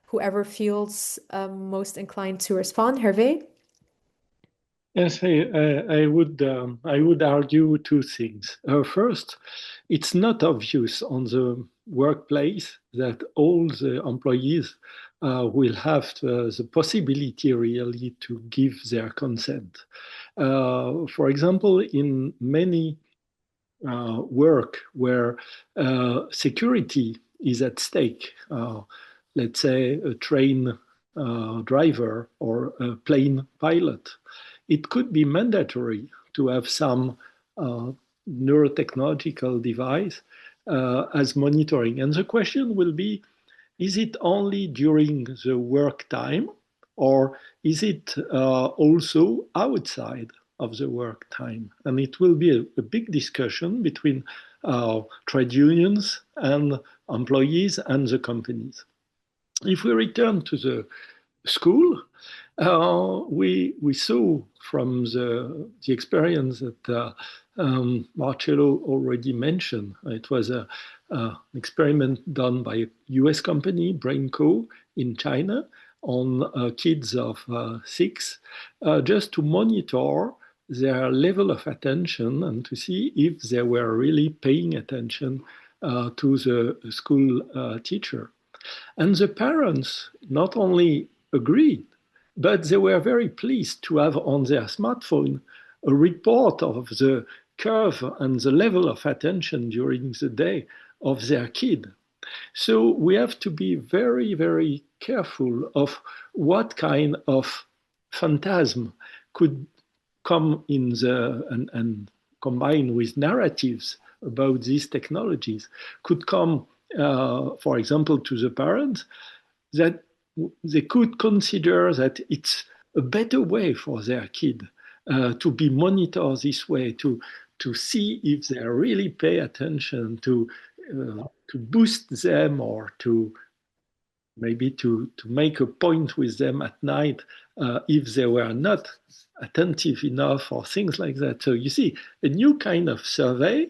Whoever feels most inclined to respond, Hervé? Yes, I would argue two things. First, it's not obvious on the workplace that all the employees will have the possibility really to give their consent. For example, in many work where security is at stake, let's say a train driver or a plane pilot, it could be mandatory to have some neurotechnological device as monitoring. And the question will be, is it only during the work time or is it also outside of the work time? And it will be a big discussion between trade unions and employees and the companies. If we return to the school, we saw from the experience that Marcello already mentioned. It was an experiment done by a US company, BrainCo, in China, on kids of 6, just to monitor their level of attention and to see if they were really paying attention to the school teacher. And the parents not only agreed, but they were very pleased to have on their smartphone a report of the curve and the level of attention during the day of their kid. So we have to be very, very careful of what kind of phantasm could come in and combine with narratives about these technologies could come, for example, to the parents, that they could consider that it's a better way for their kid to be monitored this way, to see if they really pay attention, to boost them or to maybe to make a point with them at night if they were not attentive enough or things like that. So you see, a new kind of survey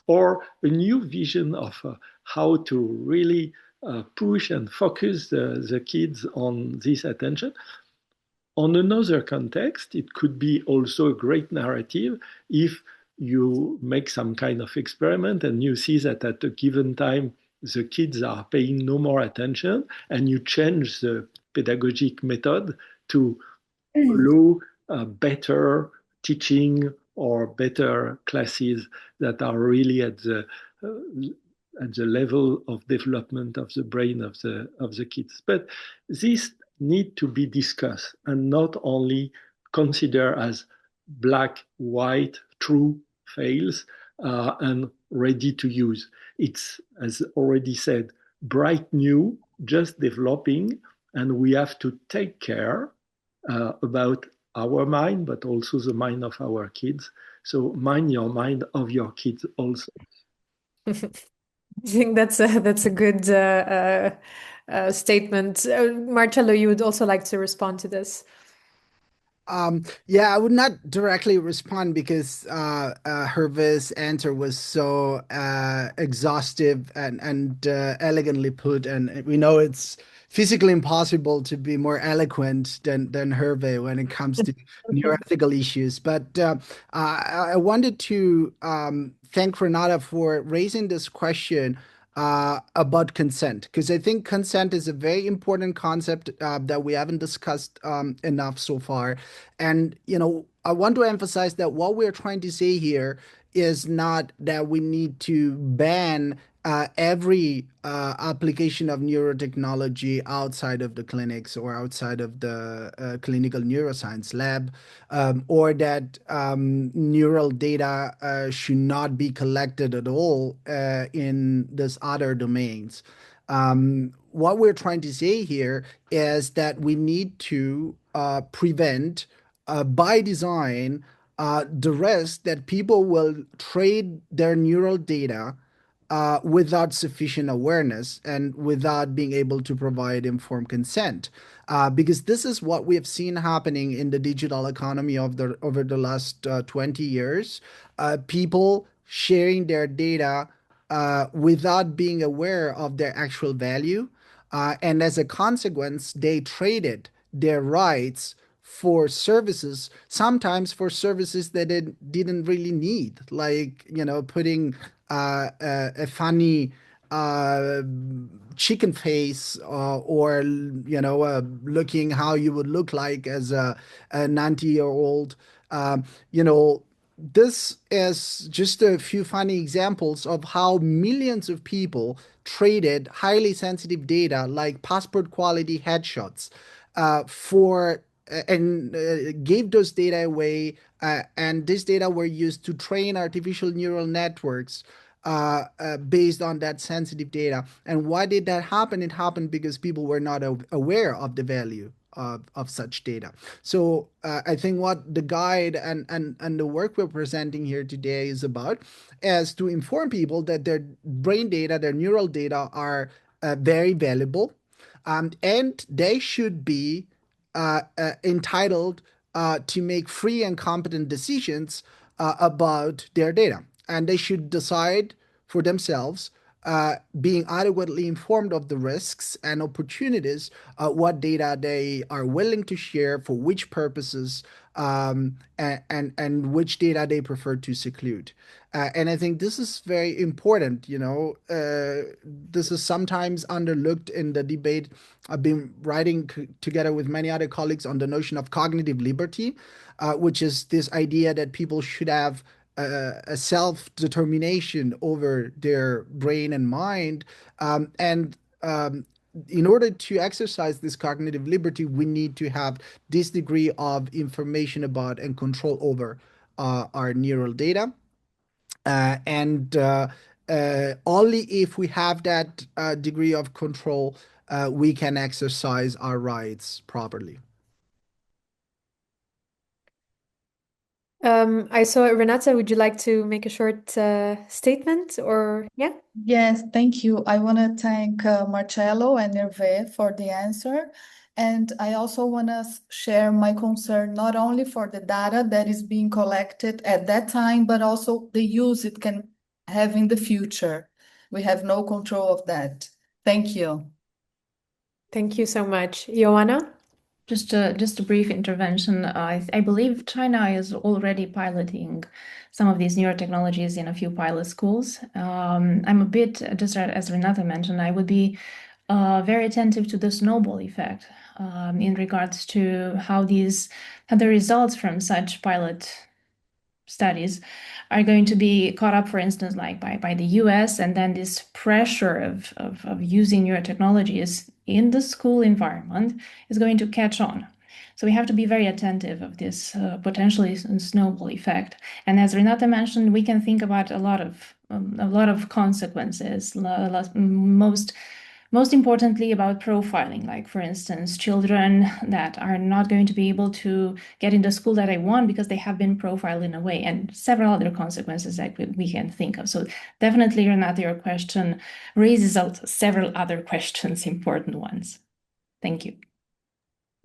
or a new vision of how to really push and focus the kids on this attention. On another context, it could be also a great narrative if you make some kind of experiment and you see that at a given time, the kids are paying no more attention, and you change the pedagogic method to allow better teaching or better classes that are really at the level of development of the brain of the kids. But this need to be discussed and not only consider as black, white, true, fails, and ready to use. It's, as already said, bright new, just developing, and we have to take care about our mind, but also the mind of our kids. So mind your mind of your kids also. I think that's a good statement. Marcello, you would also like to respond to this? Yeah, I would not directly respond because Hervé's answer was so exhaustive and elegantly put, and we know it's physically impossible to be more eloquent than Hervé when it comes to neuroethical issues. But I wanted to thank Renata for raising this question about consent, because I think consent is a very important concept that we haven't discussed enough so far. And, I want to emphasize that what we're trying to say here is not that we need to ban every application of neurotechnology outside of the clinics or outside of the clinical neuroscience lab, or that neural data should not be collected at all in these other domains. What we're trying to say here is that we need to prevent, by design, the risk that people will trade their neural data without sufficient awareness and without being able to provide informed consent. Because this is what we have seen happening in the digital economy over the last 20 years. People sharing their data without being aware of their actual value. And as a consequence, they traded their rights for services, sometimes for services that it didn't really need, like, putting a funny uh, chicken face, or looking how you would look like as a 90-year-old. You know, this is just a few funny examples of how millions of people traded highly sensitive data like passport quality headshots for and gave those data away, and this data were used to train artificial neural networks based on that sensitive data. And why did that happen? It happened because people were not aware of the value of such data. So I think what the guide and the work we're presenting here today is about is to inform people that their brain data, their neural data are very valuable, and they should be entitled to make free and competent decisions about their data. And they should decide for themselves, being adequately informed of the risks and opportunities, what data they are willing to share, for which purposes, and which data they prefer to seclude. And I think this is very important. This is sometimes underlooked in the debate. I've been writing together with many other colleagues on the notion of cognitive liberty, which is this idea that people should have a self-determination over their brain and mind. And in order to exercise this cognitive liberty, we need to have this degree of information about and control over our neural data. And only if we have that degree of control, we can exercise our rights properly. I saw Renata, would you like to make a short statement or yeah? Yes, thank you. I want to thank Marcello and Hervé for the answer. And I also want to share my concern not only for the data that is being collected at that time, but also the use it can have in the future. We have no control of that. Thank you. Thank you so much. Joanna? Just a brief intervention. I believe China is already piloting some of these neurotechnologies in a few pilot schools. I'm a bit, just as Renata mentioned, I would be very attentive to the snowball effect in regards to how the results from such pilot studies are going to be caught up, for instance, like by the US, and then this pressure of using neurotechnologies in the school environment is going to catch on. So we have to be very attentive of this potentially snowball effect. And as Renata mentioned, we can think about a lot of consequences. Most importantly, about profiling, like for instance, children that are not going to be able to get into school that I want because they have been profiled in a way, and several other consequences that we can think of. So definitely, Renata, your question raises out several other questions, important ones. Thank you.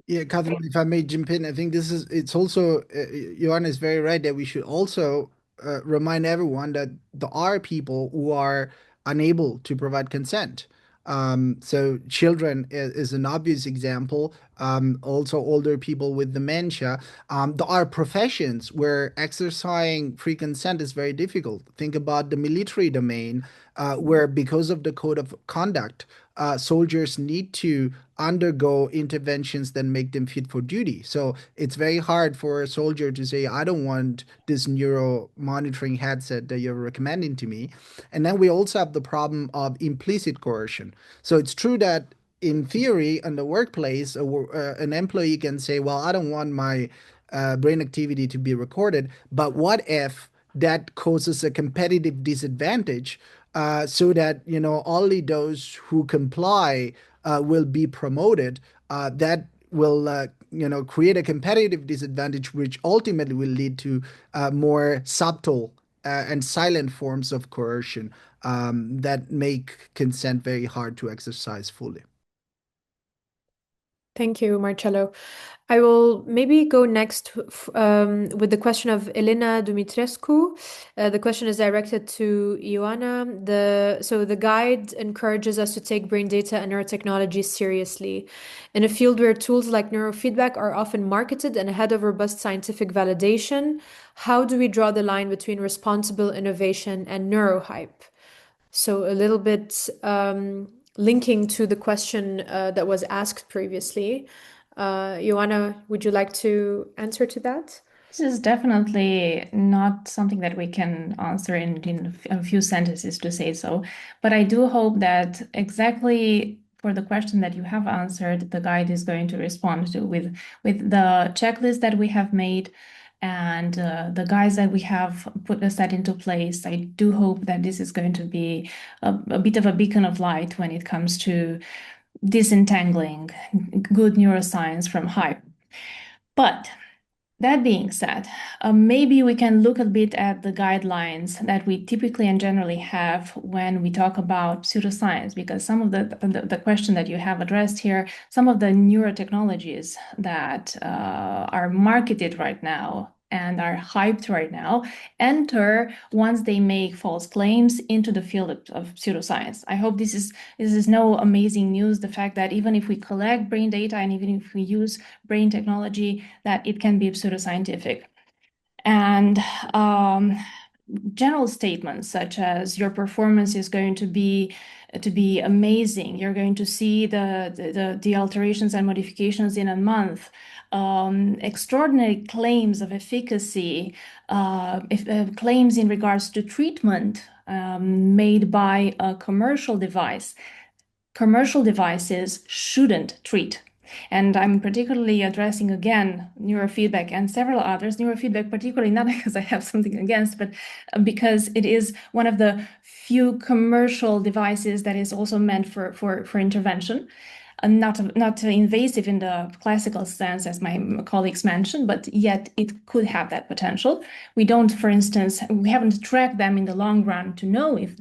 Yeah, Catherine, if I may jump in, I think it's also, Joanna is very right that we should also remind everyone that there are people who are unable to provide consent. So children is an obvious example. Also older people with dementia. There are professions where exercising free consent is very difficult. Think about the military domain, where because of the code of conduct, soldiers need to undergo interventions that make them fit for duty. So it's very hard for a soldier to say, I don't want this neuro monitoring headset that you're recommending to me. And then we also have the problem of implicit coercion. So it's true that in theory, in the workplace, an employee can say, well, I don't want my brain activity to be recorded. But what if that causes a competitive disadvantage, so that only those who comply will be promoted? That will create a competitive disadvantage, which ultimately will lead to more subtle and silent forms of coercion that make consent very hard to exercise fully. Thank you, Marcello. I will maybe go next with the question of Elena Dumitrescu. The question is directed to Ioana. So the guide encourages us to take brain data and neurotechnology seriously. In a field where tools like neurofeedback are often marketed and ahead of robust scientific validation, how do we draw the line between responsible innovation and neurohype? So a little bit linking to the question that was asked previously. Joanna, would you like to answer to that? This is definitely not something that we can answer in a few sentences, to say so. But I do hope that exactly for the question that you have answered, the guide is going to respond to with the checklist that we have made and the guides that we have set into place. I do hope that this is going to be a bit of a beacon of light when it comes to disentangling good neuroscience from hype. But that being said, maybe we can look a bit at the guidelines that we typically and generally have when we talk about pseudoscience, because some of the question that you have addressed here, some of the neurotechnologies that are marketed right now and are hyped right now enter, once they make false claims, into the field of pseudoscience. I hope this is no amazing news, the fact that even if we collect brain data and even if we use brain technology, that it can be pseudoscientific. And general statements such as your performance is going to be amazing, you're going to see the alterations and modifications in a month, extraordinary claims of efficacy, claims in regards to treatment made by a commercial device. Commercial devices shouldn't treat. And I'm particularly addressing again neurofeedback and several others. Neurofeedback, particularly not because I have something against, but because it is one of the few commercial devices that is also meant for intervention. Not invasive in the classical sense, as my colleagues mentioned, but yet it could have that potential. We don't, for instance, we haven't tracked them in the long run to know if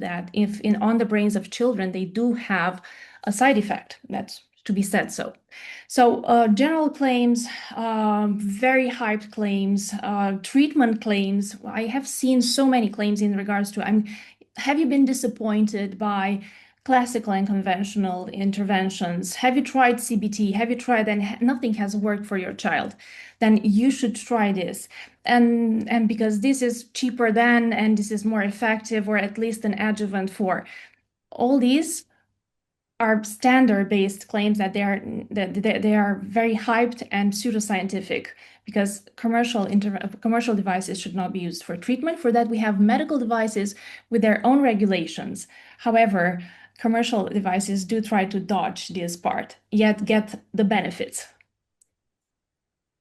on the brains of children they do have a side effect. That's to be said so. So general claims, very hyped claims, treatment claims. I have seen so many claims in regards to, have you been disappointed by classical and conventional interventions. Have you tried CBT? Have you tried and nothing has worked for your child? Then you should try this. And because this is cheaper than, and this is more effective, or at least an adjuvant for. All these are standard-based claims that they are very hyped and pseudoscientific, because commercial devices should not be used for treatment. For that, we have medical devices with their own regulations. However, commercial devices do try to dodge this part, yet get the benefits.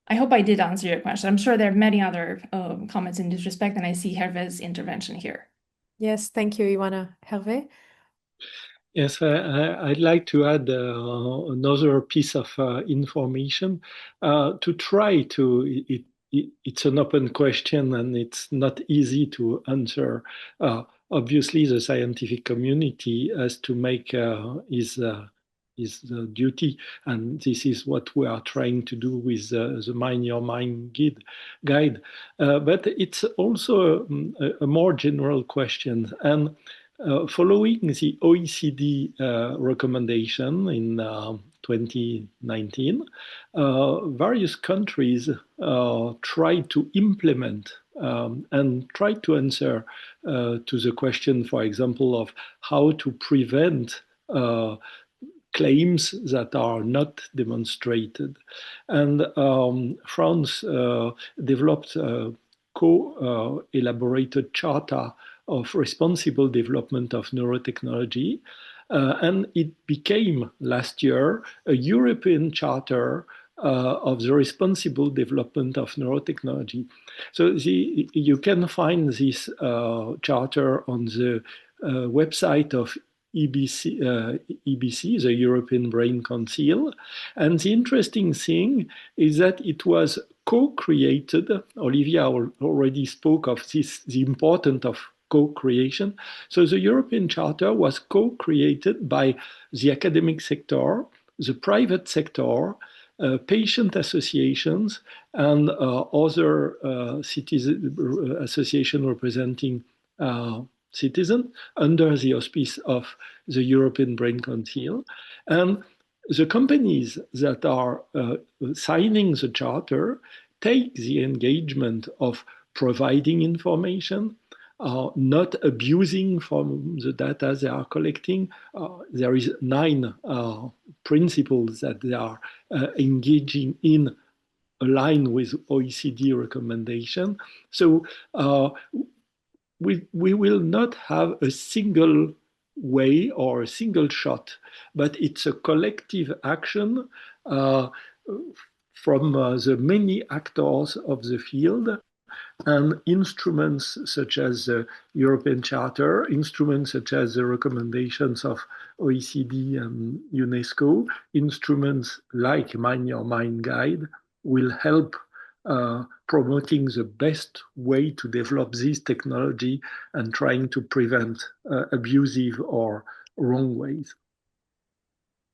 I hope I did answer your question. I'm sure there are many other comments in this respect, and I see Hervé's intervention here. Yes, thank you, Ioana. Hervé? Yes, I'd like to add another piece of information to try to. It's an open question and it's not easy to answer. Obviously, the scientific community has to make his duty, and this is what we are trying to do with the Mind Your Mind guide. But it's also a more general question, and following the OECD recommendation in 2019, various countries tried to implement and try to answer to the question, for example, of how to prevent claims that are not demonstrated. And France developed a co-elaborated charter of responsible development of neurotechnology. And it became last year a European charter of the responsible development of neurotechnology. So you can find this charter on the website of EBC, the European Brain Council. And the interesting thing is that it was co-created. Olivia already spoke of this, the importance of co-creation. So the European Charter was co-created by the academic sector, the private sector, patient associations, and other citizen association representing citizens under the auspice of the European Brain Council. And the companies that are signing the charter take the engagement of providing information, not abusing from the data they are collecting. There is 9 principles that they are engaging in, aligned with OECD recommendation. So we will not have a single way or a single shot, but it's a collective action from the many actors of the field, and instruments such as the European Charter, instruments such as the recommendations of OECD and UNESCO, instruments like Mind Your Mind Guide will help promoting the best way to develop this technology and trying to prevent abusive or wrong ways.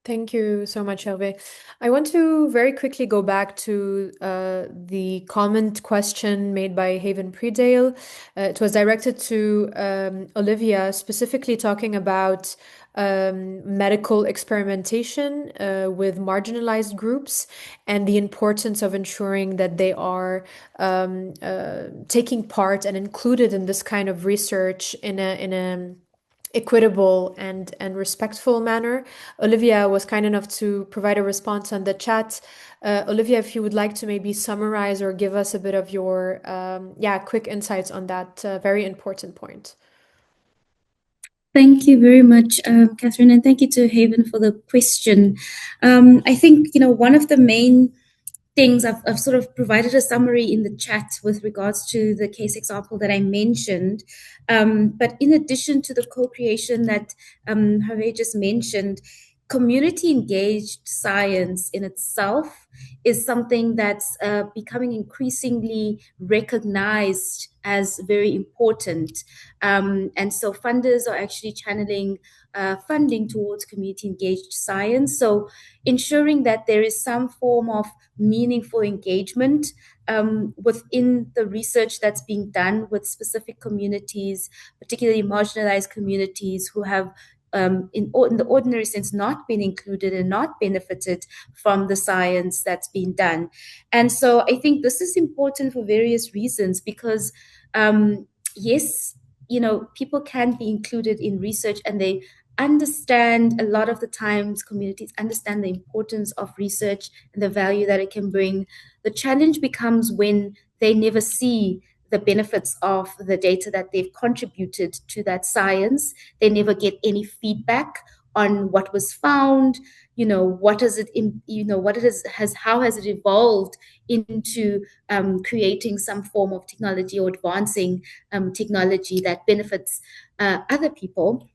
Thank you so much, Hervé. I want to very quickly go back to the comment question made by Haven Predale. It was directed to Olivia, specifically talking about medical experimentation with marginalized groups and the importance of ensuring that they are taking part and included in this kind of research in a equitable and respectful manner. Olivia was kind enough to provide a response on the chat. Olivia, if you would like to maybe summarize or give us a bit of your quick insights on that very important point. Thank you very much, Catherine, and thank you to Haven for the question. I think, one of the main things, I've sort of provided a summary in the chat with regards to the case example that I mentioned. But in addition to the co-creation that Hervé just mentioned, community engaged science in itself is something that's becoming increasingly recognized as very important. And so funders are actually channeling funding towards community engaged science. So ensuring that there is some form of meaningful engagement within the research that's being done with specific communities, particularly marginalized communities who have in the ordinary sense, not been included and not benefited from the science that's been done. And so I think this is important for various reasons because, yes, people can be included in research and they understand a lot of the times communities understand the importance of research and the value that it can bring. The challenge becomes when they never see the benefits of the data that they've contributed to that science. They never get any feedback on what was found, what is it, what it is, how has it evolved into creating some form of technology or advancing technology that benefits other people.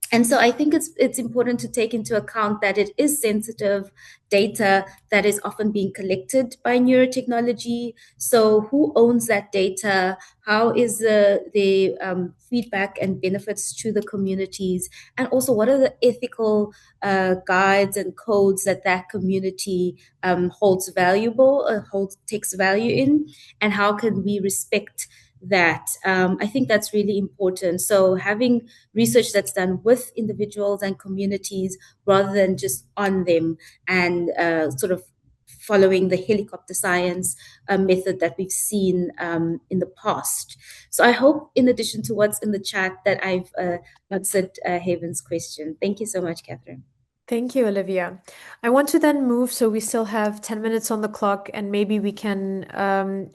And so I think it's important to take into account that it is sensitive data that is often being collected by neurotechnology. So who owns that data? How is the feedback and benefits to the communities? And also, what are the ethical guides and codes that community holds valuable, takes value in? And how can we respect that? I think that's really important. So having research that's done with individuals and communities rather than just on them and sort of following the helicopter science method that we've seen in the past. So I hope, in addition to what's in the chat, that I've answered Haven's question. Thank you so much, Catherine. Thank you, Olivia. I want to then move, so we still have 10 minutes on the clock, and maybe we can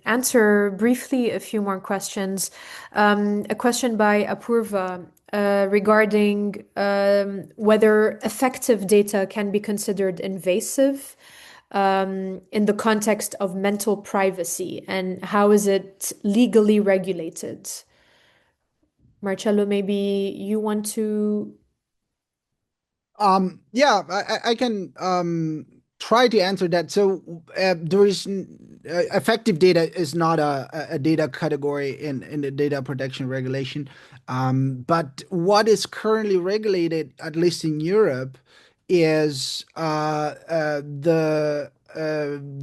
answer briefly a few more questions. A question by Apurva regarding whether effective data can be considered invasive in the context of mental privacy, and how is it legally regulated? Marcello, maybe you want to. Yeah, I can try to answer that. So there is effective data is not a data category in the data protection regulation. But what is currently regulated, at least in Europe, is the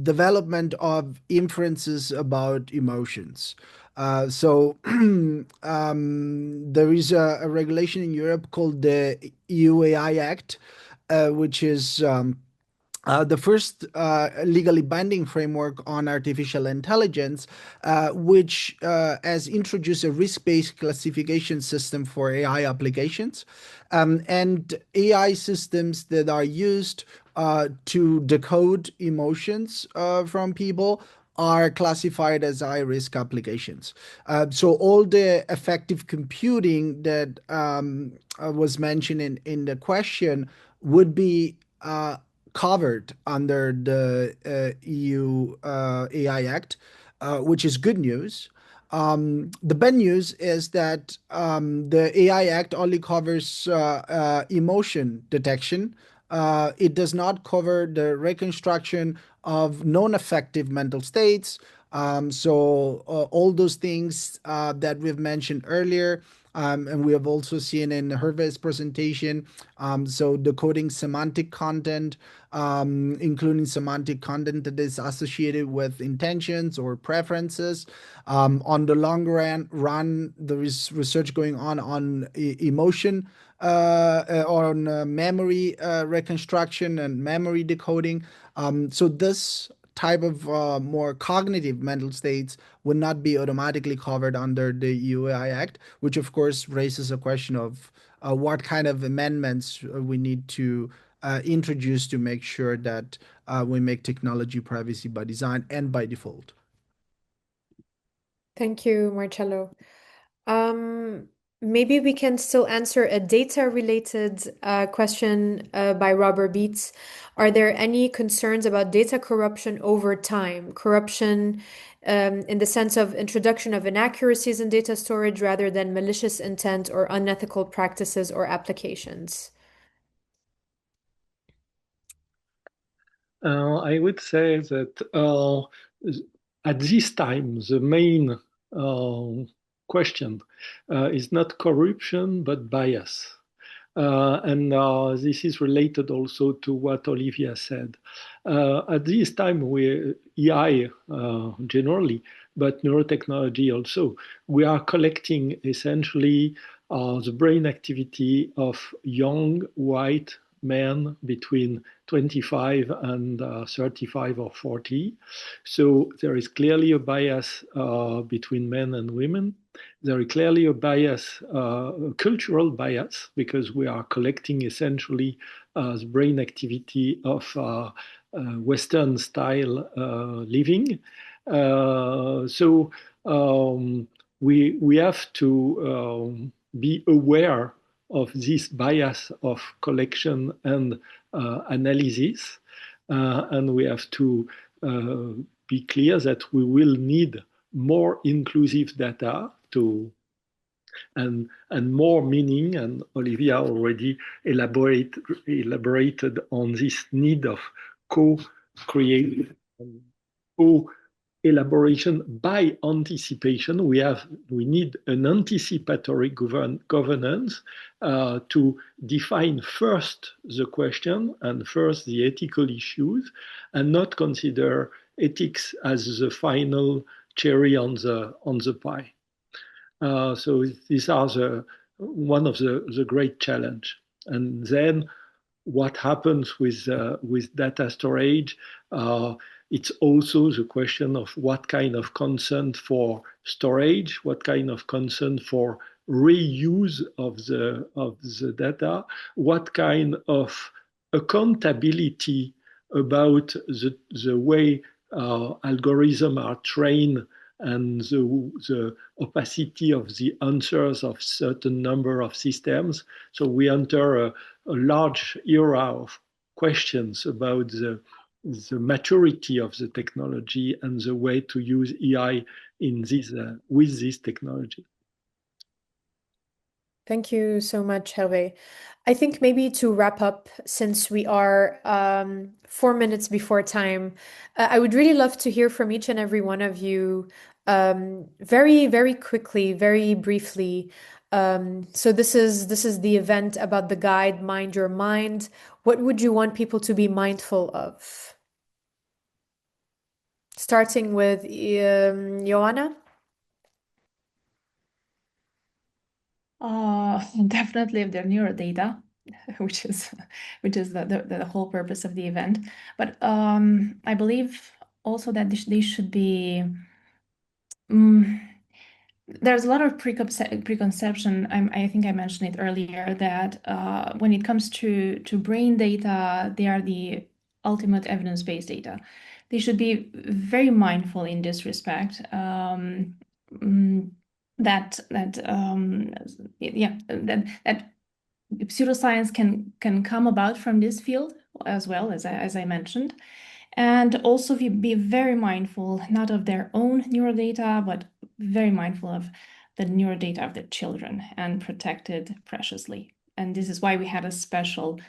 development of inferences about emotions. So there is a regulation in Europe called the EU Act, which is the first legally binding framework on artificial intelligence, which has introduced a risk-based classification system for AI applications. And AI systems that are used to decode emotions from people are classified as high-risk applications. So all the effective computing that was mentioned in the question would be covered under the EU AI Act, which is good news. The bad news is that the AI Act only covers emotion detection. It does not cover the reconstruction of non-affective mental states. So all those things that we've mentioned earlier, and we have also seen in Hervé's presentation, so decoding semantic content, including semantic content that is associated with intentions or preferences. On the long run, there is research going on emotion, on memory reconstruction and memory decoding. So this type of more cognitive mental states would not be automatically covered under the UI Act, which of course raises a question of what kind of amendments we need to introduce to make sure that we make technology privacy by design and by default. Thank you, Marcello. Maybe we can still answer a data-related question by Robert Beats. Are there any concerns about data corruption over time? Corruption in the sense of introduction of inaccuracies in data storage rather than malicious intent or unethical practices or applications? I would say that at this time, the main question is not corruption, but bias. And this is related also to what Olivia said. At this time, AI generally, but neurotechnology also, we are collecting essentially the brain activity of young white men between 25 and 35 or 40. So there is clearly a bias between men and women. There is clearly a bias, a cultural bias, because we are collecting essentially the brain activity of Western style living. So we have to be aware of this bias of collection and analysis, and we have to be clear that we will need more inclusive data to and more meaning. And Olivia already elaborated on this need of co-create, co-elaboration by anticipation. We need an anticipatory governance to define first the question and first the ethical issues, and not consider ethics as the final cherry on the pie. So these are one of the great challenge. And then what happens with data storage? It's also the question of what kind of consent for storage, what kind of consent for reuse of the data, what kind of accountability about the way algorithms are trained, and the opacity of the answers of certain number of systems. So we enter a large era of questions about the maturity of the technology and the way to use AI in this with this technology. Thank you so much, Hervé. I think maybe to wrap up, since we are 4 minutes before time, I would really love to hear from each and every one of you very, very quickly, very briefly. So this is the event about the guide, Mind Your Mind. What would you want people to be mindful of? Starting with Joanna. Definitely their neural data, which is the whole purpose of the event. But I believe also that they should be. There's a lot of preconception. I think I mentioned it earlier that when it comes to brain data, they are the ultimate evidence-based data. They should be very mindful in this respect. That pseudoscience can come about from this field as well, as I mentioned, and also be very mindful not of their own neural data, but very mindful of the neural data of their children and protect it preciously. And this is why we had a special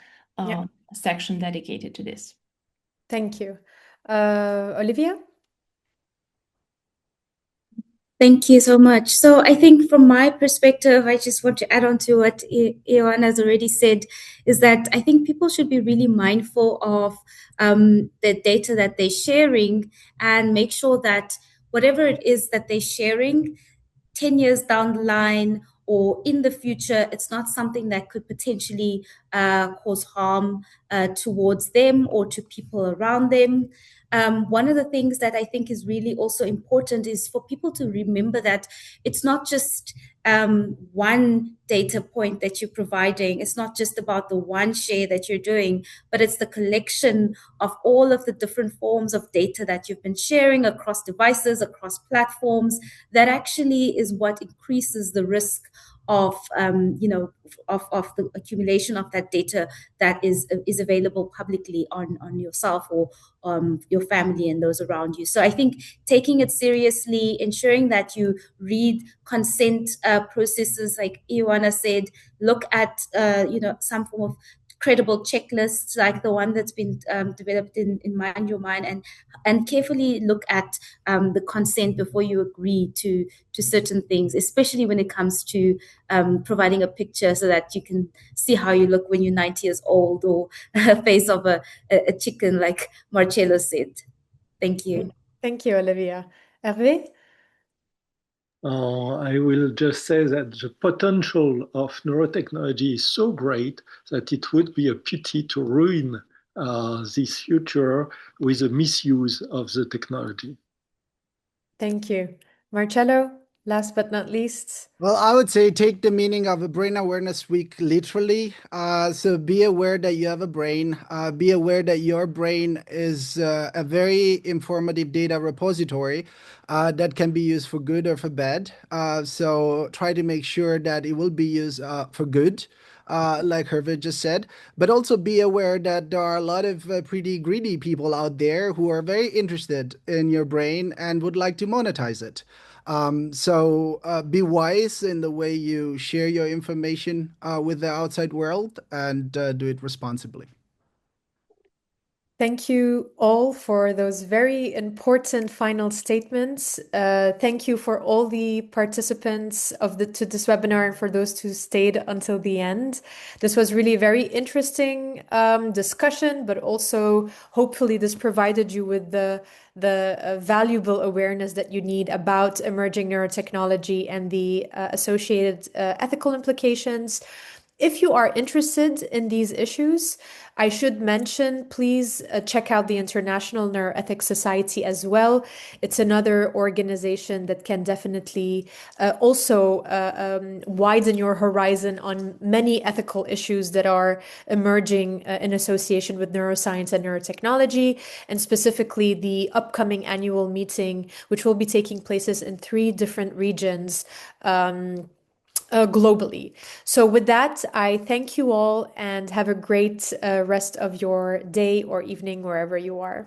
section dedicated to this. Thank you. Olivia? Thank you so much. So I think from my perspective, I just want to add on to what Ewan has already said, is that I think people should be really mindful of the data that they're sharing, and make sure that whatever it is that they're sharing, 10 years down the line or in the future, it's not something that could potentially cause harm towards them or to people around them. One of the things that I think is really also important is for people to remember that it's not just one data point that you're providing. It's not just about the one share that you're doing, but it's the collection of all of the different forms of data that you've been sharing across devices, across platforms. That actually is what increases the risk of the accumulation of that data that is available publicly on yourself or your family and those around you. So I think taking it seriously, ensuring that you read consent processes, like Ioana said, look at some form of credible checklists like the one that's been developed in Mind Your Mind, and carefully look at the consent before you agree to certain things, especially when it comes to providing a picture so that you can see how you look when you're 90 years old, or a face of a chicken, like Marcello said. Thank you. Thank you, Olivia. Hervé? I will just say that the potential of neurotechnology is so great that it would be a pity to ruin this future with a misuse of the technology. Thank you. Marcello, last but not least. Well, I would say take the meaning of a Brain Awareness Week literally. So be aware that you have a brain. Be aware that your brain is a very informative data repository that can be used for good or for bad. So try to make sure that it will be used for good. Like Hervé just said, but also be aware that there are a lot of pretty greedy people out there who are very interested in your brain and would like to monetize it. So be wise in the way you share your information with the outside world and do it responsibly. Thank you all for those very important final statements. Thank you for all the participants to this webinar and for those who stayed until the end. This was really a very interesting discussion, but also hopefully this provided you with the valuable awareness that you need about emerging neurotechnology and the associated ethical implications. If you are interested in these issues, I should mention, please check out the International Neuroethics Society as well. It's another organization that can definitely also widen your horizon on many ethical issues that are emerging in association with neuroscience and neurotechnology, and specifically the upcoming annual meeting, which will be taking places in 3 different regions. Globally. So, with that, I thank you all and have a great rest of your day or evening wherever you are.